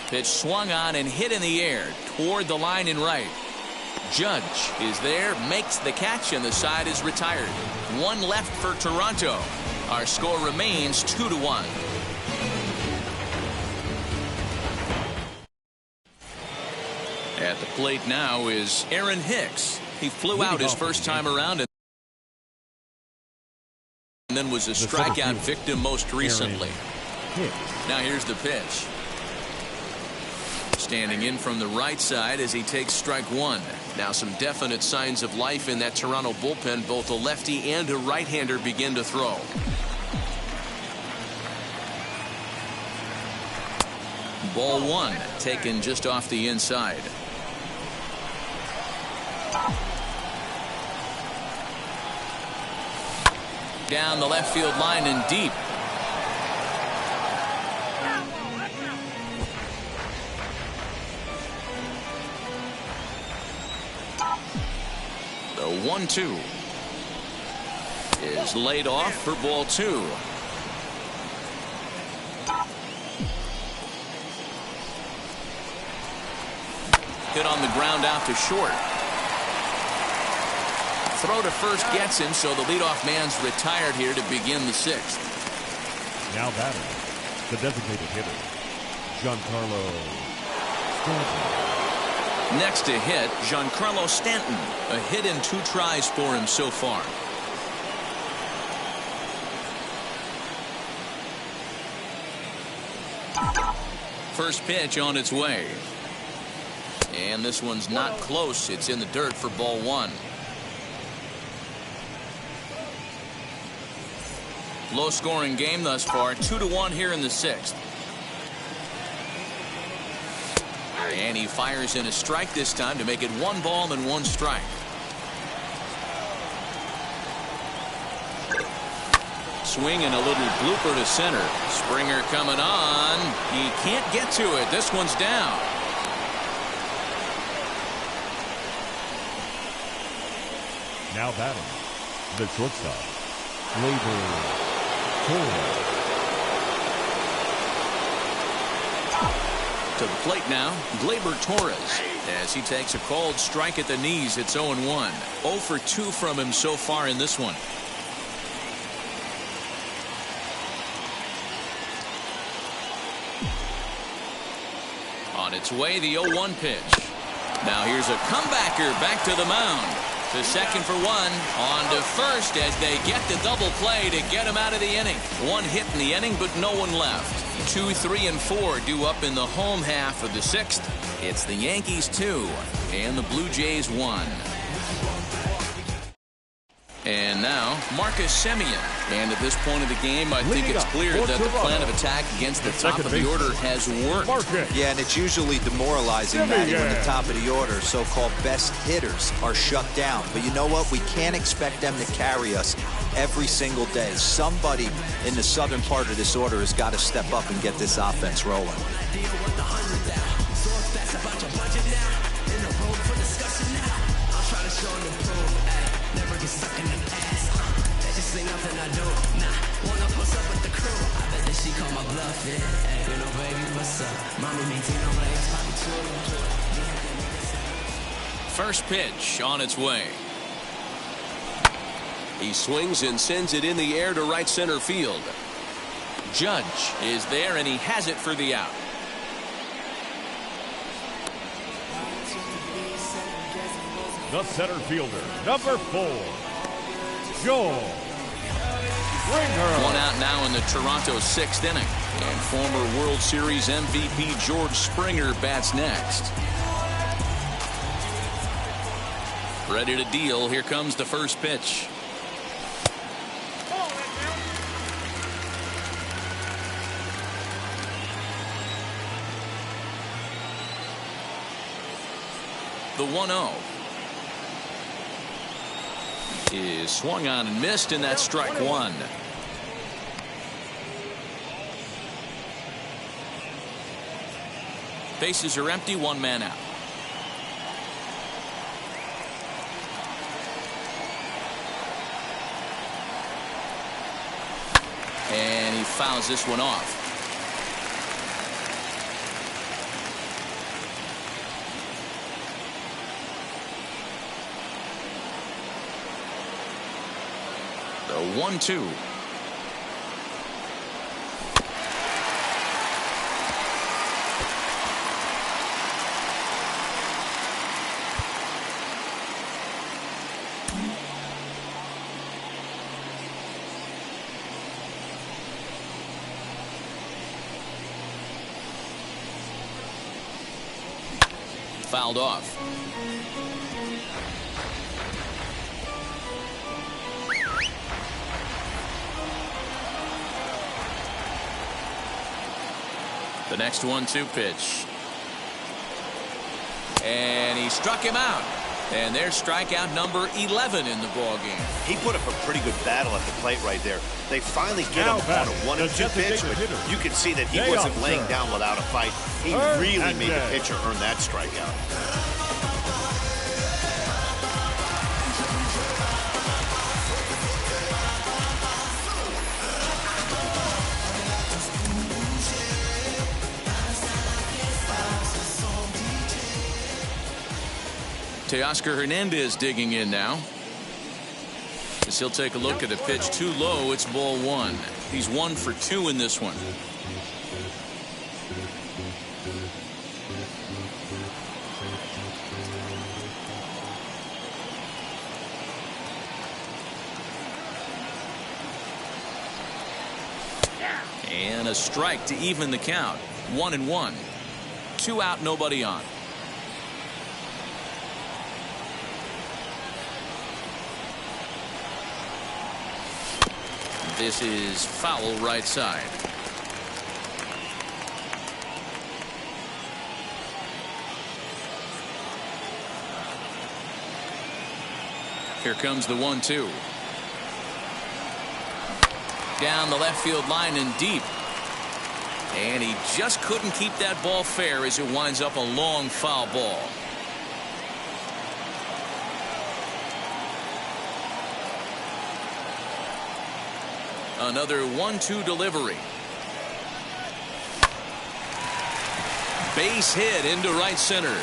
Pitch swung on and hit in the air toward the line and right. Judge is there, makes the catch, and the side is retired. 1 left for Toronto. Our score remains 2-1. At the plate now is Aaron Hicks. He flew out his first time around and then was a strikeout victim most recently. Now here's the pitch. Standing in from the right side as he takes strike 1. Now some definite signs of life in that Toronto bullpen. Both a lefty and a right-hander begin to throw. Ball 1 taken just off the inside. Down the left field line and deep. The 1-2 is laid off for ball 2. Hit on the ground out to short. Throw to first gets him, so the leadoff man's retired here to begin the 6th. Now batting, the designated hitter, Giancarlo Stanton. Next to hit, Giancarlo Stanton. A hit in 2 tries for him so far. First pitch on its way. And this one's not close. It's in the dirt for ball 1. Low scoring game thus far. 2-1 here in the 6th. And he fires in a strike this time to make it 1 ball and 1 strike. Swing and a little blooper to center. Springer coming on. He can't get to it. This one's down. Now batting, the shortstop, Gleyber Torres. To the plate now, Gleyber Torres. As he takes a called strike at the knees, it's 0-1. 0 for 2 from him so far in this one. On its way, the 0-1 pitch. Now here's a comebacker back to the mound. To second for 1. On to first as they get the double play to get him out of the inning. 1 hit in the inning, but no one left. 2, 3, and 4 due up in the home half of the 6th. It's the Yankees 2 and the Blue Jays 1. And now Marcus Semien. And at this point of the game, I think it's clear that the plan of attack against the top of the order has worked. Yeah, and it's usually demoralizing, Matty, when the top of the order, so-called best hitters, are shut down. But you know what? We can't expect them to carry us every single day. Somebody in the southern part of this order has got to step up and get this offense rolling. First pitch on its way. He swings and sends it in the air to right center field. Judge is there, and he has it for the out. The center fielder, number 4, Joe Springer. 1 out now in the Toronto 6th inning. And former World Series MVP George Springer bats next. Ready to deal. Here comes the first pitch. The 1-0 is swung on and missed, and that's strike 1. Bases are empty, 1 man out. And he fouls this one off. The 1-2. Fouled off. The next 1-2 pitch. And he struck him out. And there's strikeout number 11 in the ballgame. He put up a pretty good battle at the plate right there. They finally get him on a 1-2 pitch, but you can see that he wasn't laying down without a fight. He really made the pitcher earn that strikeout. Teoscar Hernandez digging in now. As he'll take a look at the pitch too low, it's ball 1. He's 1 for 2 in this one. And a strike to even the count. 1-1. 2 out, nobody on. This is foul right side. Here comes the 1-2. Down the left field line and deep. And he just couldn't keep that ball fair as it winds up a long foul ball. Another 1-2 delivery. Base hit into right center.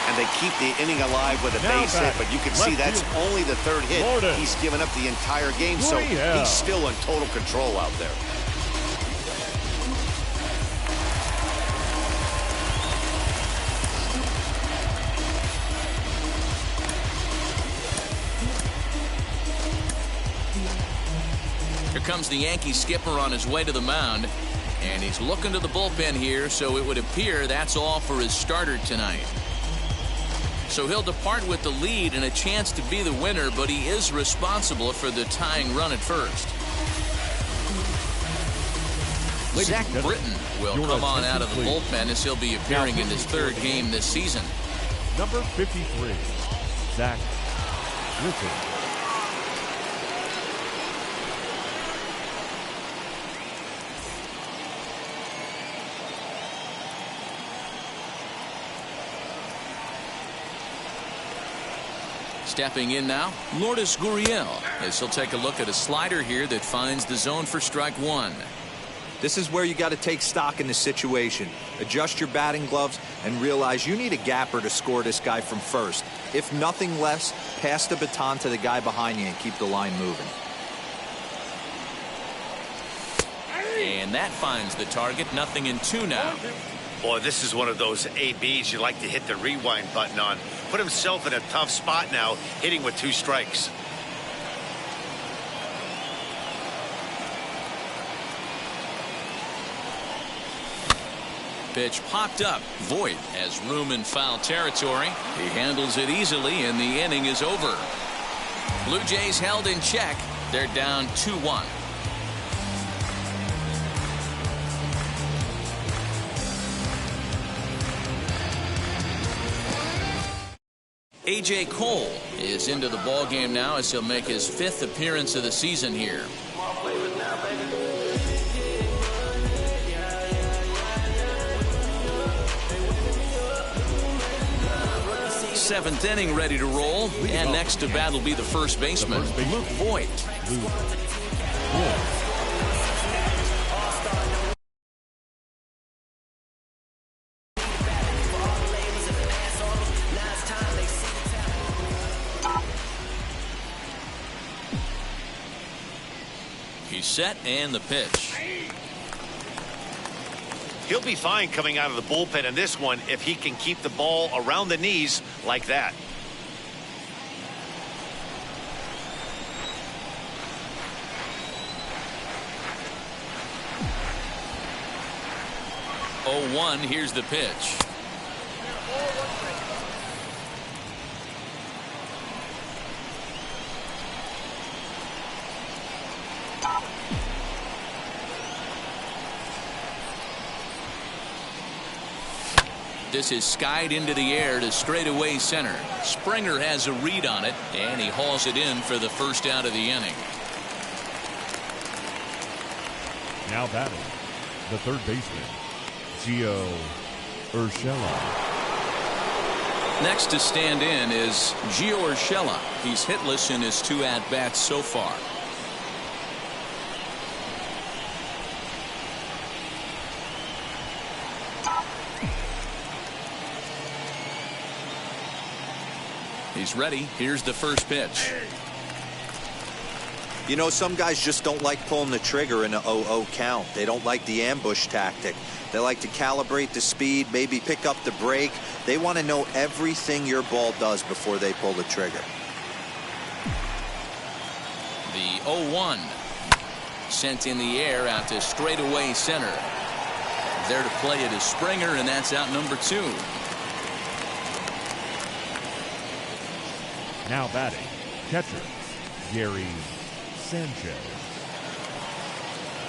And they keep the inning alive with a base hit, but you can see that's only the third hit. He's given up the entire game, so he's still in total control out there. Here comes the Yankee skipper on his way to the mound, and he's looking to the bullpen here, so it would appear that's all for his starter tonight. So he'll depart with the lead and a chance to be the winner, but he is responsible for the tying run at first. Zach Britton will come on out of the bullpen as he'll be appearing in his third game this season. Number 53, Zach Britton. Stepping in now, Lourdes Gurriel, as he'll take a look at a slider here that finds the zone for strike one. This is where you got to take stock in the situation. Adjust your batting gloves and realize you need a gapper to score this guy from first. If nothing less, pass the baton to the guy behind you and keep the line moving. And that finds the target. 0-2 now. Boy, this is one of those ABs you like to hit the rewind button on. Put himself in a tough spot now, hitting with 2 strikes. Pitch popped up. Voit has room in foul territory. He handles it easily, and the inning is over. Blue Jays held in check. They're down 2-1. A.J. Cole is into the ballgame now as he'll make his 5th appearance of the season here. 7th inning ready to roll, and next to bat will be the first baseman, Luke Voit. He's set, and the pitch. He'll be fine coming out of the bullpen in this one if he can keep the ball around the knees like that. Oh, 1, here's the pitch. This is skied into the air to straightaway center. Springer has a read on it, and he hauls it in for the first out of the inning. Now batting, the third baseman, Gio Urshela. Next to stand in is Gio Urshela. He's hitless in his 2 at-bats so far. He's ready. Here's the first pitch. You know, some guys just don't like pulling the trigger in an 0-0 count. They don't like the ambush tactic. They like to calibrate the speed, maybe pick up the brake. They want to know everything your ball does before they pull the trigger. The 0-1 sent in the air out to straightaway center. There to play it is Springer, and that's out number 2. Now batting, catcher, Gary Sanchez.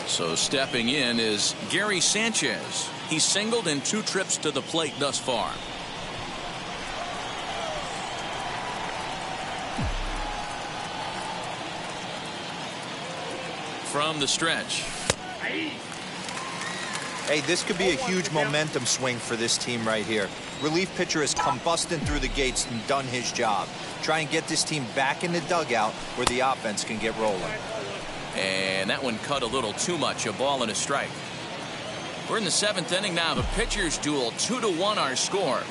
So stepping in is Gary Sanchez. He's singled in 2 trips to the plate thus far. from the stretch. Hey, this could be a huge momentum swing for this team right here. Relief pitcher has come busting through the gates and done his job. Try and get this team back in the dugout where the offense can get rolling. And that one cut a little too much. A ball and a strike. We're in the 7th inning now. The pitchers duel. 2-1 our score.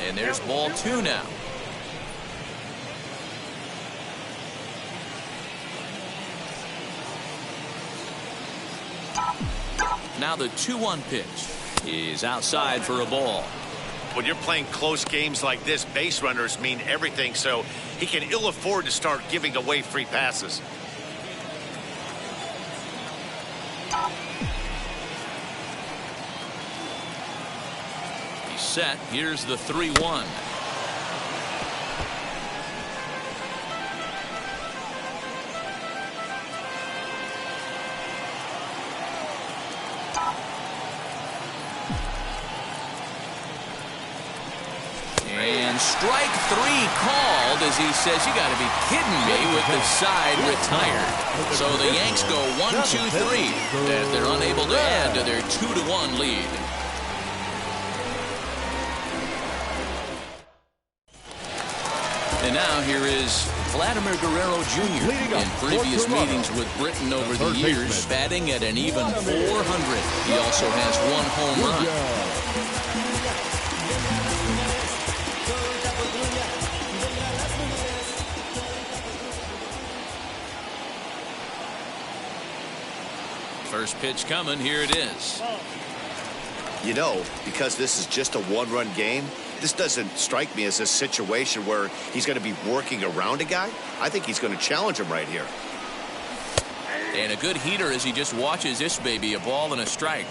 And there's ball 2 now. Now the 2-1 pitch is outside for a ball. When you're playing close games like this, base runners mean everything, so he can ill afford to start giving away free passes. He's set. Here's the 3-1. And strike 3 called as he says, you got to be kidding me, with the side retired. So the Yanks go 1-2-3 as they're unable to add to their 2-1 lead. And now here is Vladimir Guerrero Jr. in previous meetings with Britain over the years, batting at an even .400. He also has 1 home run. First pitch coming. Here it is. You know, because this is just a 1-run game, this doesn't strike me as a situation where he's going to be working around a guy. I think he's going to challenge him right here. And a good heater as he just watches this baby. A ball and a strike.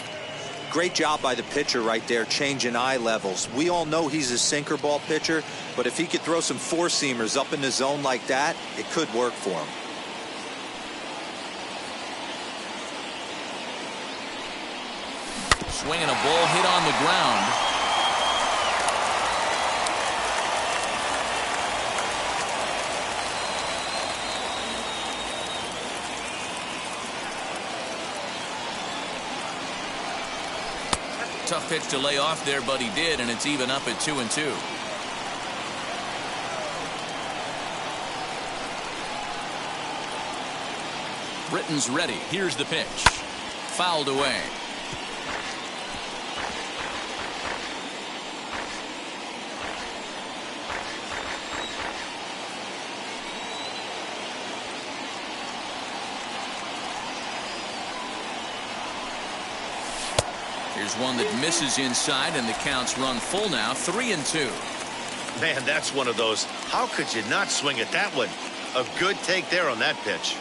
Great job by the pitcher right there, changing eye levels. We all know he's a sinker ball pitcher, but if he could throw some 4-seamers up in the zone like that, it could work for him. Swinging a ball hit on the ground. Tough pitch to lay off there, but he did, and it's even up at 2-2. Britton's ready. Here's the pitch. Fouled away. Here's one that misses inside, and the count's run full now. 3-2. Man, that's one of those. How could you not swing at that one? A good take there on that pitch.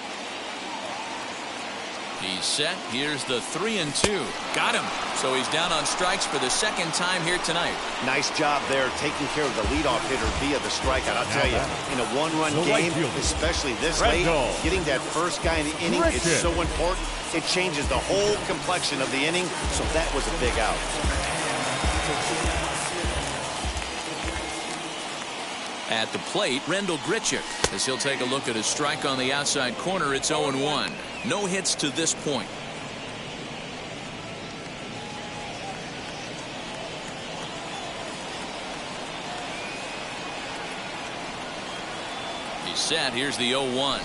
He's set. Here's the 3-2. Got him. So he's down on strikes for the 2nd time here tonight. Nice job there taking care of the leadoff hitter via the strikeout. I'll tell you, in a 1-run game, especially this late, getting that first guy in the inning is so important. It changes the whole complexion of the inning, so that was a big out. At the plate, Rendell Grichuk, as he'll take a look at his strike on the outside corner. It's 0-1. No hits to this point. He's set. Here's the 0-1.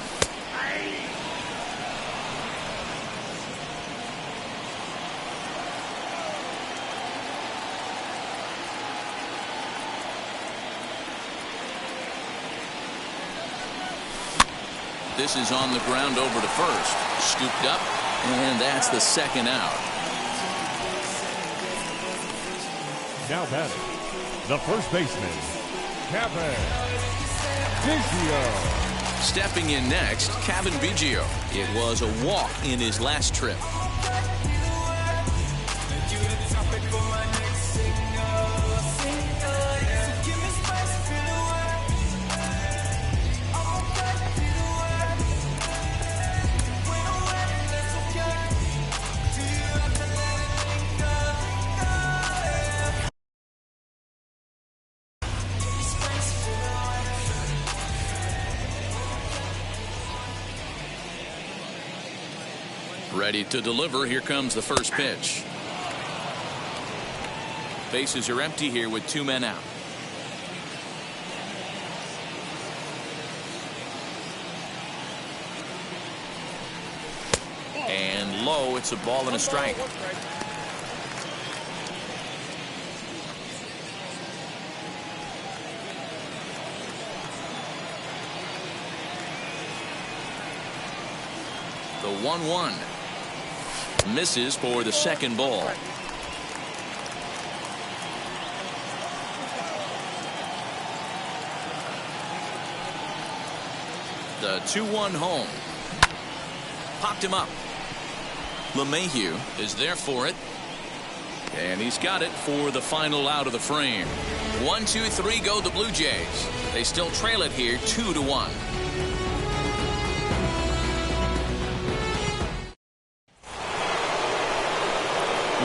This is on the ground over to first. Scooped up, and that's the 2nd out. Now batting, the first baseman, Cavan Biggio. Stepping in next, Cavan Biggio. It was a walk in his last trip. Ready to deliver. Here comes the first pitch. Bases are empty here with 2 men out. And low, it's a ball and a strike. The 1-1 misses for the second ball. The 2-1 home. Popped him up. LeMahieu is there for it. And he's got it for the final out of the frame. 1-2-3 go the Blue Jays. They still trail it here 2-1.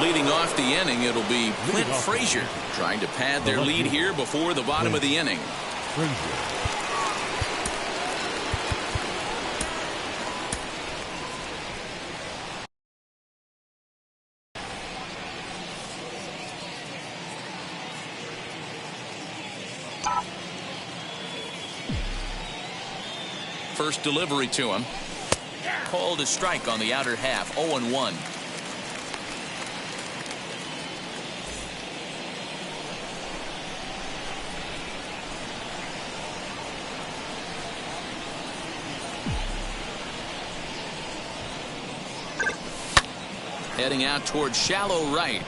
Leading off the inning, it'll be Clint Frazier trying to pad their lead here before the bottom of the inning. First delivery to him. Called a strike on the outer half. 0-1. Heading out towards shallow right.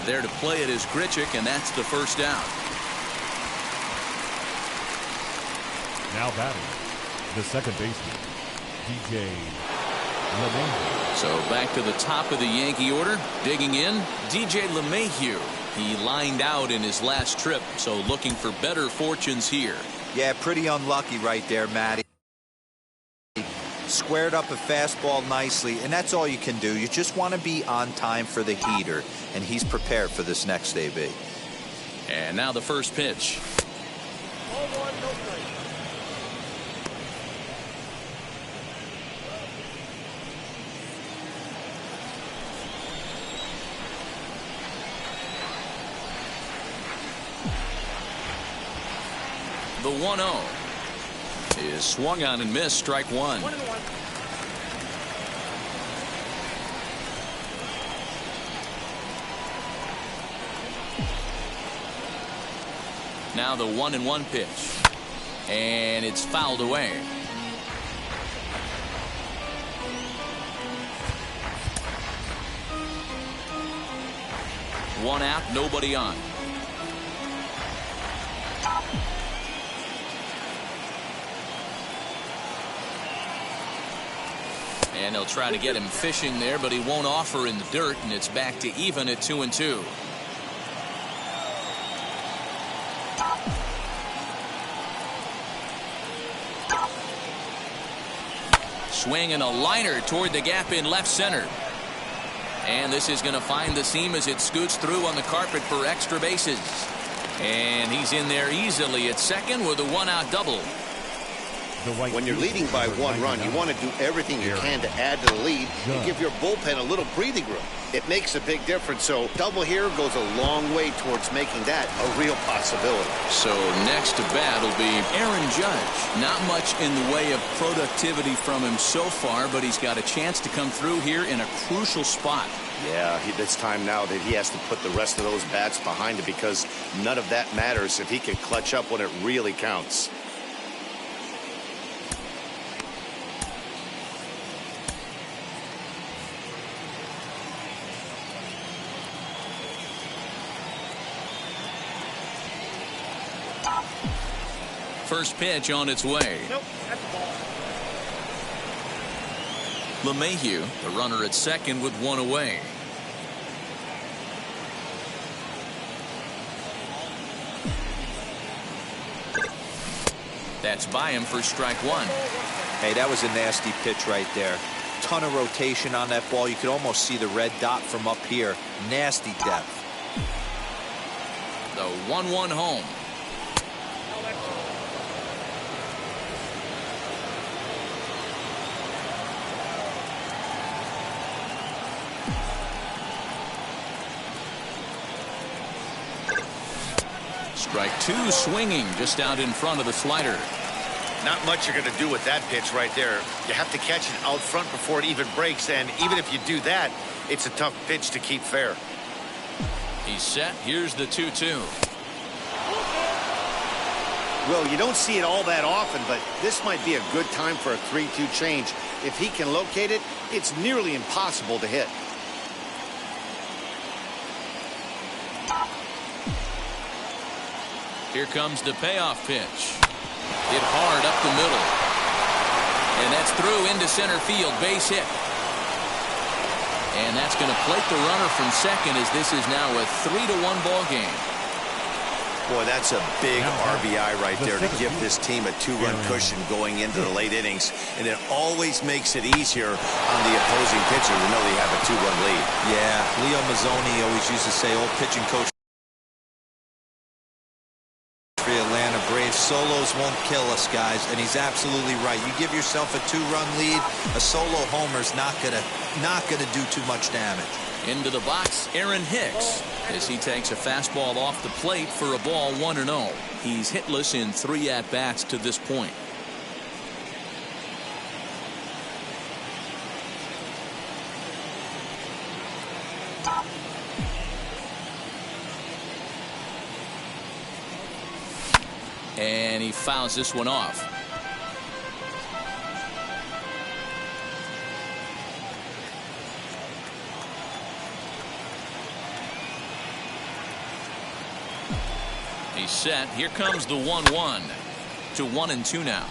There to play it is Grichuk, and that's the first out. Now batting, the second baseman, DJ LeMahieu. So back to the top of the Yankee order. Digging in, DJ LeMahieu. He lined out in his last trip, so looking for better fortunes here. Yeah, pretty unlucky right there, Matty. Squared up a fastball nicely, and that's all you can do. You just want to be on time for the heater, and he's prepared for this next AB. And now the first pitch. 0-1, no strike. The 1-0 is swung on and missed. Strike one. 1-1. Now the 1-1 pitch, and it's fouled away. One out, nobody on. And they'll try to get him fishing there, but he won't offer in the dirt, and it's back to even at 2-2. Swing and a liner toward the gap in left center. And this is going to find the seam as it scoots through on the carpet for extra bases. And he's in there easily at second with a one-out double. When you're leading by 1 run, you want to do everything you can to add to the lead and give your bullpen a little breathing room. It makes a big difference, so double here goes a long way towards making that a real possibility. So next to bat will be Aaron Judge. Not much in the way of productivity from him so far, but he's got a chance to come through here in a crucial spot. Yeah, it's time now that he has to put the rest of those bats behind it, because none of that matters if he can clutch up when it really counts. First pitch on its way. Nope, that's a ball. LeMahieu, the runner at second with one away. That's by him for strike one. Hey, that was a nasty pitch right there. Ton of rotation on that ball. You could almost see the red dot from up here. Nasty depth. The 1-1 home. Strike 2 swinging just out in front of the slider. Not much you're going to do with that pitch right there. You have to catch it out front before it even breaks, and even if you do that, it's a tough pitch to keep fair. He's set. Here's the 2-2. Well, you don't see it all that often, but this might be a good time for a 3-2 change. If he can locate it, it's nearly impossible to hit. Here comes the payoff pitch. Hit hard up the middle. And that's through into center field. Base hit. And that's going to plate the runner from second, as this is now a 3-1 ball game. Boy, that's a big RBI right there to give this team a 2-run cushion going into the late innings. And it always makes it easier on the opposing pitcher to know they have a 2-run lead. Yeah, Leo Mazzoni always used to say, old pitching coach for the Atlanta Braves, solos won't kill us, guys. And he's absolutely right. You give yourself a 2-run lead, a solo homer's not gonna do too much damage. Into the box, Aaron Hicks, as he takes a fastball off the plate for a ball 1-0. He's hitless in 3 at-bats to this point. And he fouls this one off. He's set. Here comes the 1-1 to 1-2 now.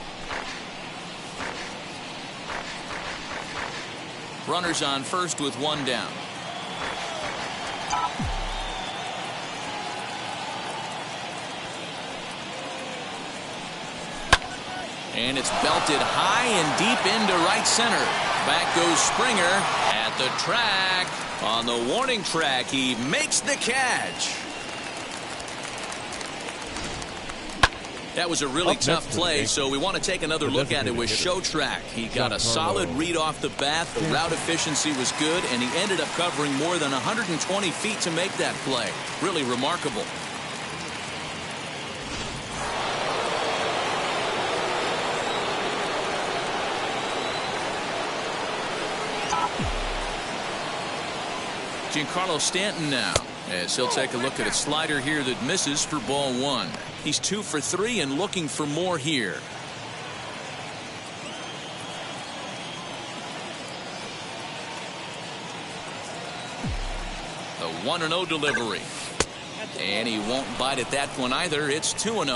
Runners on first with 1 down. And it's belted high and deep into right center. Back goes Springer at the track. On the warning track, he makes the catch. That was a really tough play, so we want to take another look at it with Show Track. He got a solid read off the bat. The route efficiency was good, and he ended up covering more than 120 feet to make that play. Really remarkable. Giancarlo Stanton now, as he'll take a look at a slider here that misses for ball 1. He's 2 for 3 and looking for more here. The 1-0 delivery. And he won't bite at that one either. It's 2-0.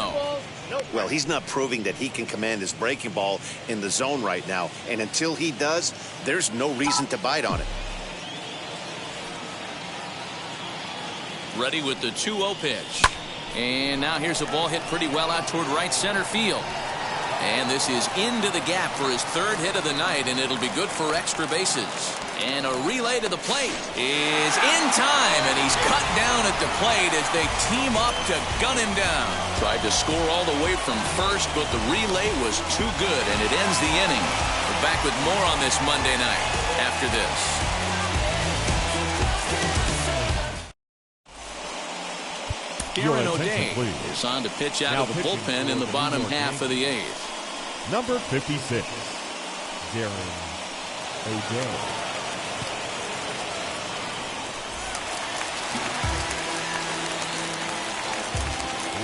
Well, he's not proving that he can command his breaking ball in the zone right now. And until he does, there's no reason to bite on it. Ready with the 2-0 pitch. And now here's a ball hit pretty well out toward right center field. And this is into the gap for his 3rd hit of the night, and it'll be good for extra bases. And a relay to the plate is in time, and he's cut down at the plate as they team up to gun him down. Tried to score all the way from first, but the relay was too good, and it ends the inning. We're back with more on this Monday night after this. Aaron O'Day is on to pitch out of the bullpen in the bottom half of the 8th. Number 56, Aaron O'Day.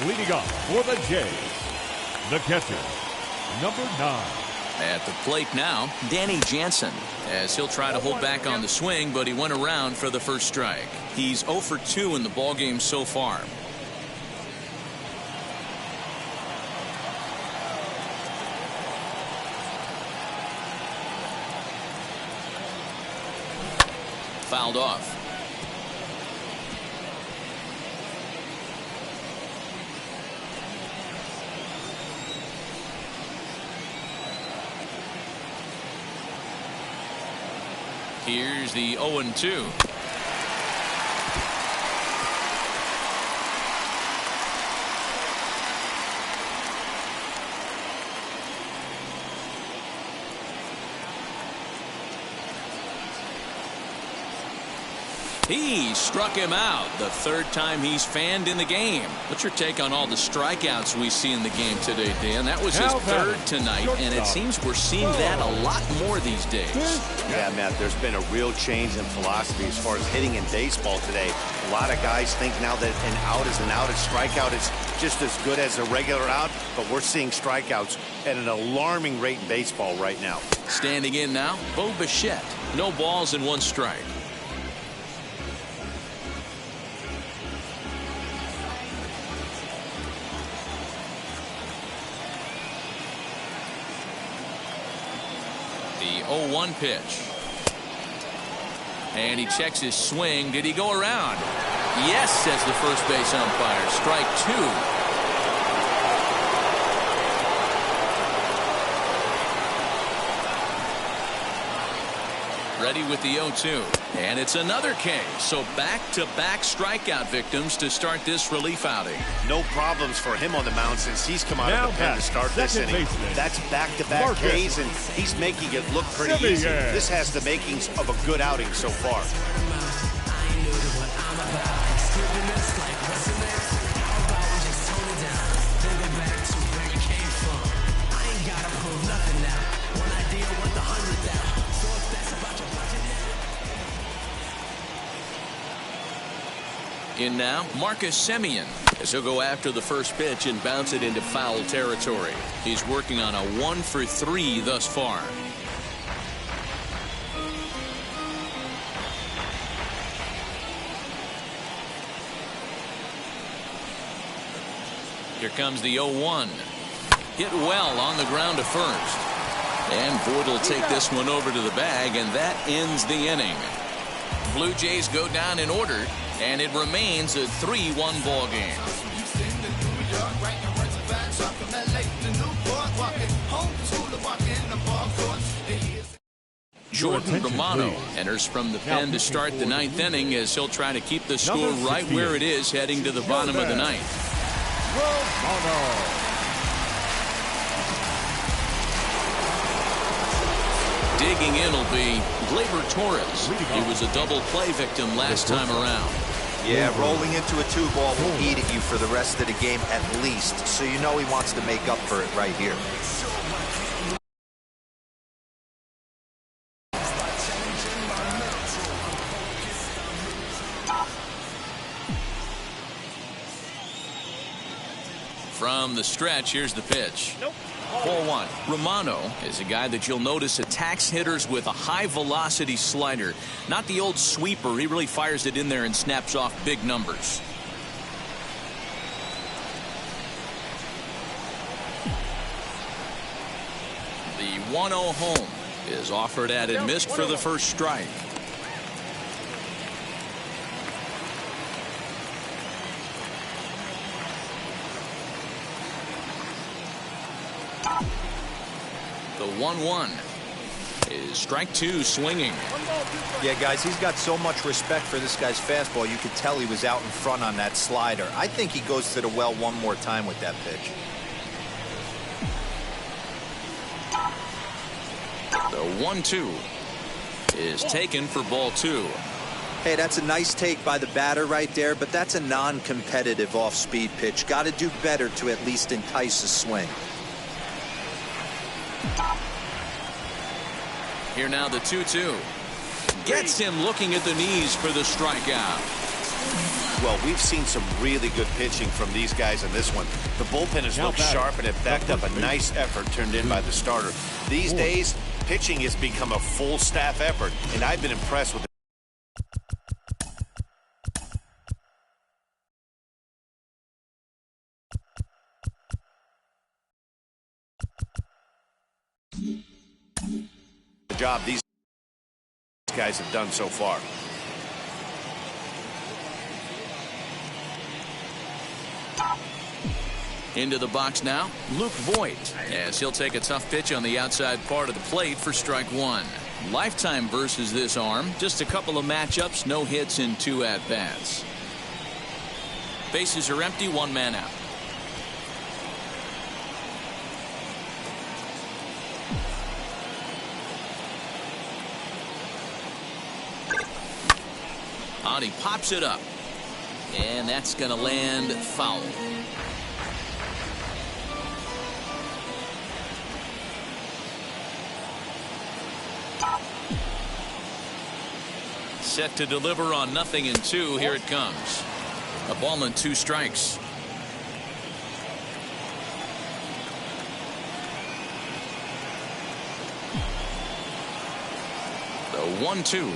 Leading off for the Jays, the catcher, number 9. At the plate now, Danny Jansen, as he'll try to hold back on the swing, but he went around for the first strike. He's 0 for 2 in the ballgame so far. Fouled off. Here's the 0-2. He struck him out the third time he's fanned in the game. What's your take on all the strikeouts we see in the game today, Dan? That was his third tonight, and it seems we're seeing that a lot more these days. Yeah, Matt, there's been a real change in philosophy as far as hitting in baseball today. A lot of guys think now that an out is an out, a strikeout is just as good as a regular out, but we're seeing strikeouts at an alarming rate in baseball right now. Standing in now, Bo Bichette. No balls and 1 strike. The 0-1 pitch. And he checks his swing. Did he go around? Yes, says the first base umpire. Strike 2. Ready with the 0-2. And it's another K. So back-to-back strikeout victims to start this relief outing. No problems for him on the mound since he's come out of the pen to start this inning. That's back-to-back Ks, and he's making it look pretty easy. This has the makings of a good outing so far. In now, Marcus Semien, as he'll go after the first pitch and bounce it into foul territory. He's working on a 1-for-3 thus far. Here comes the 0-1. Hit well on the ground to first. And Boyd will take this one over to the bag, and that ends the inning. Blue Jays go down in order, and it remains a 3-1 ball game. Jordan Romano enters from the pen to start the 9th inning as he'll try to keep the score right where it is heading to the bottom of the 9th. Digging in will be Gleyber Torres. He was a double play victim last time around. Yeah, rolling into a 2-ball will eat at you for the rest of the game at least, so you know he wants to make up for it right here. From the stretch, here's the pitch. 4-1. Romano is a guy that you'll notice attacks hitters with a high-velocity slider. Not the old sweeper. He really fires it in there and snaps off big numbers. The 1-0 home is offered at and missed for the first strike. The 1-1 is strike 2 swinging. Yeah, guys, he's got so much respect for this guy's fastball. You could tell he was out in front on that slider. I think he goes to the well one more time with that pitch. The 1-2 is taken for ball 2. Hey, that's a nice take by the batter right there, but that's a non-competitive off-speed pitch. Got to do better to at least entice a swing. Here now the 2-2. Gets him looking at the knees for the strikeout. Well, we've seen some really good pitching from these guys in this one. The bullpen has looked sharp and have backed up a nice effort turned in by the starter. These days, pitching has become a full staff effort, and I've been impressed with it. The job these guys have done so far. Into the box now, Luke Voigt, as he'll take a tough pitch on the outside part of the plate for strike 1. Lifetime versus this arm, just a couple of matchups, no hits in 2 at-bats. Bases are empty, 1 man out. And he pops it up. And that's going to land foul. Set to deliver on 0-2. Here it comes. A ball and 2 strikes. The 1-2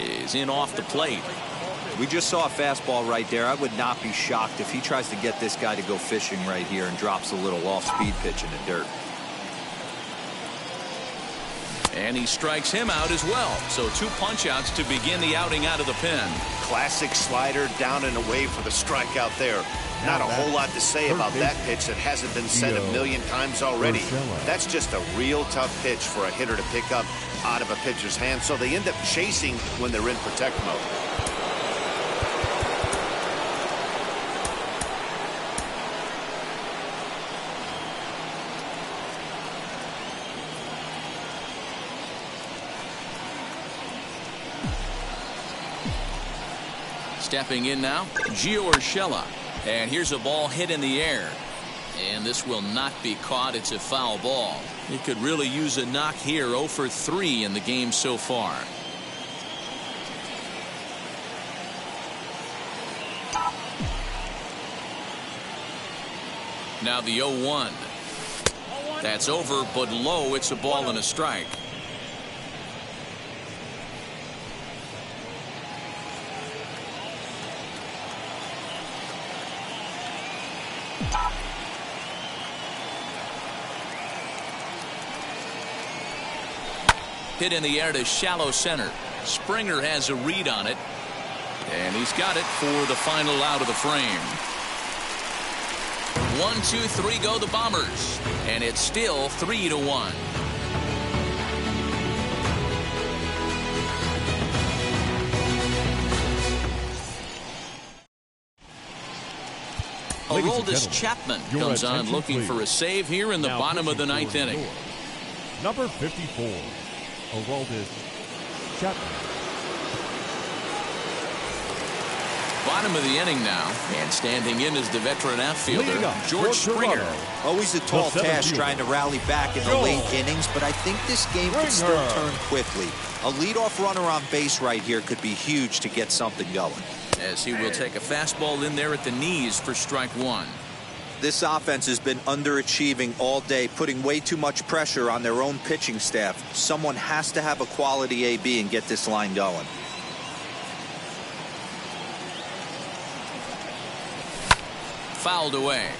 is in off the plate. We just saw a fastball right there. I would not be shocked if he tries to get this guy to go fishing right here and drops a little off-speed pitch in the dirt. And he strikes him out as well. So 2 punch-outs to begin the outing out of the pen. Classic slider down and away for the strikeout there. Not a whole lot to say about that pitch that hasn't been said a million times already. That's just a real tough pitch for a hitter to pick up out of a pitcher's hand, so they end up chasing when they're in protect mode. Stepping in now, Gio Urshela. And here's a ball hit in the air. And this will not be caught. It's a foul ball. He could really use a knock here. 0 for 3 in the game so far. Now the 0-1. That's over, but low. It's a ball and a strike. Hit in the air to shallow center. Springer has a read on it. And he's got it for the final out of the frame. 1, 2, 3 go the Bombers. And it's still 3-1. Aroldis Chapman comes on looking for a save here in the bottom of the 9th inning. Number 54, Aroldis Chapman. Bottom of the inning now, and standing in is the veteran outfielder, George Springer. Always a tall task trying to rally back in the late innings, but I think this game could still turn quickly. A leadoff runner on base right here could be huge to get something going. As he will take a fastball in there at the knees for strike 1. This offense has been underachieving all day, putting way too much pressure on their own pitching staff. Someone has to have a quality AB and get this line going. Fouled away.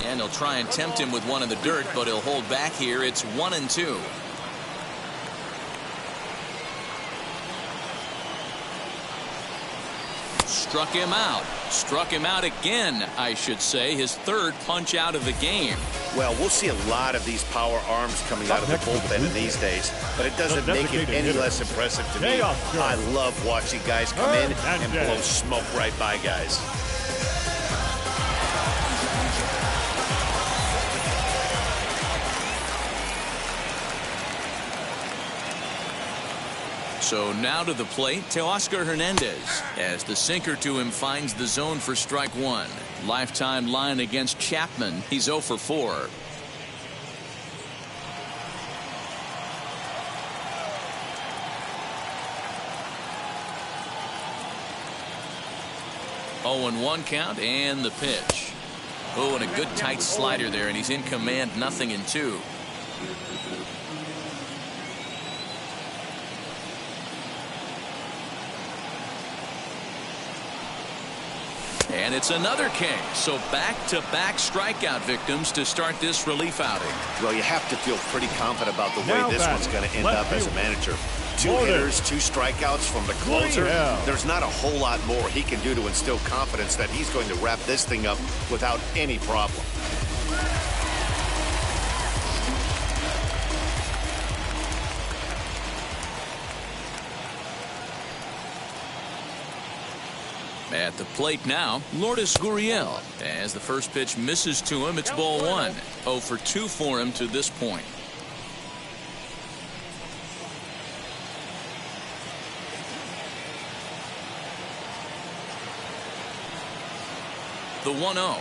And he'll try and tempt him with one in the dirt, but he'll hold back here. It's 1-2. Struck him out. Struck him out again, I should say. His 3rd punch out of the game. Well, we'll see a lot of these power arms coming out of the bullpen in these days, but it doesn't make it any less impressive to me. I love watching guys come in and blow smoke right by guys. So now to the plate, Teoscar Hernandez, as the sinker to him finds the zone for strike 1. Lifetime line against Chapman. He's 0 for 4. Oh, and 1 count and the pitch. Oh, and a good tight slider there, and he's in command. 0-2. And it's another king. So back-to-back strikeout victims to start this relief outing. Well, you have to feel pretty confident about the way this one's going to end up as a manager. 2 hitters, 2 strikeouts from the closer. There's not a whole lot more he can do to instill confidence that he's going to wrap this thing up without any problem. At the plate now, Lourdes Gurriel. As the first pitch misses to him, it's ball one. 0 for 2 for him to this point. The 1-0.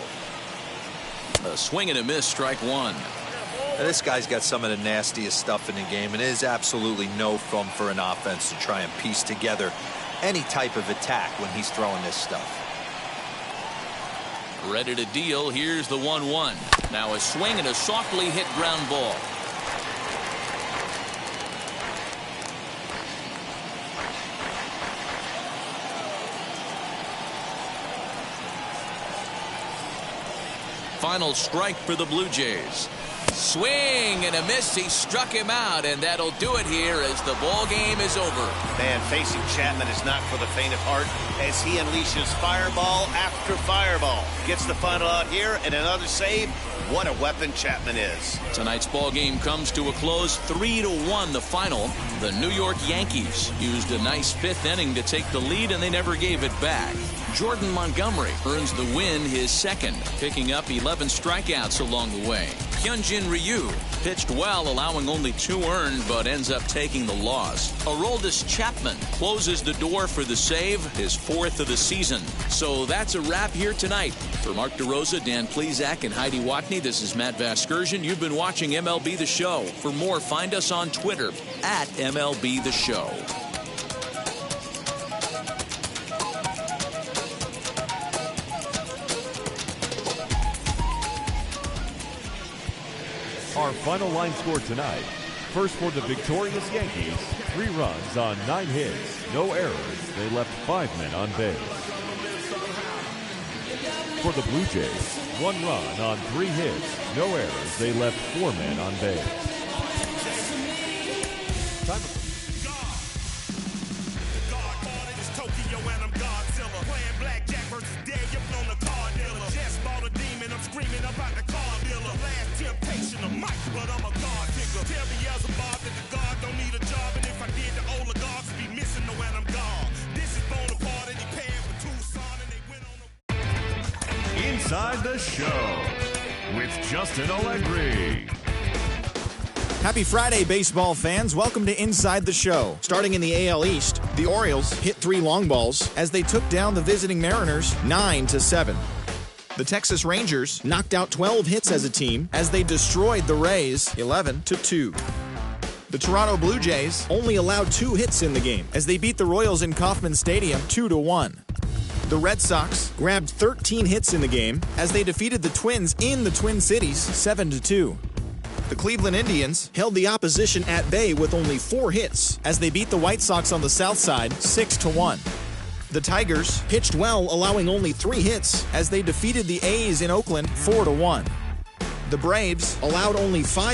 A swing and a miss, strike one. Now, this guy's got some of the nastiest stuff in the game, and it is absolutely no fun for an offense to try and piece together any type of attack when he's throwing this stuff. Ready to deal. Here's the 1-1. Now a swing and a softly hit ground ball. Final strike for the Blue Jays. Swing and a miss. He struck him out, and that'll do it here as the ball game is over. Man, facing Chapman is not for the faint of heart as he unleashes fireball after fireball. Gets the final out here and another save. What a weapon Chapman is. Tonight's ball game comes to a close, 3-1 the final. The New York Yankees used a nice fifth inning to take the lead, and they never gave it back. Jordan Montgomery earns the win, his second, picking up 11 strikeouts along the way. Hyunjin Ryu pitched well, allowing only 2 earned, but ends up taking the loss. Aroldis Chapman closes the door for the save, his 4th of the season. So that's a wrap here tonight. For Mark DeRosa, Dan Plesac, and Heidi Watney, this is Matt Vasgersian. You've been watching MLB The Show. For more, find us on Twitter at MLB The Show. Our final line score tonight. First for the victorious Yankees, 3 runs on 9 hits, no errors. They left 5 men on base. For the Blue Jays, 1 run on 3 hits, no errors. They left 4 men on base. Time Inside the Show with Justin Allegri. Happy Friday, baseball fans. Welcome to Inside the Show. Starting in the AL East, the Orioles hit 3 long balls as they took down the visiting Mariners 9-7. The Texas Rangers knocked out 12 hits as a team as they destroyed the Rays 11-2. The Toronto Blue Jays only allowed 2 hits in the game as they beat the Royals in Kauffman Stadium 2-1. The Red Sox grabbed 13 hits in the game as they defeated the Twins in the Twin Cities 7-2. The Cleveland Indians held the opposition at bay with only 4 hits as they beat the White Sox on the south side 6-1. The Tigers pitched well, allowing only 3 hits as they defeated the A's in Oakland 4-1. The Braves allowed only 5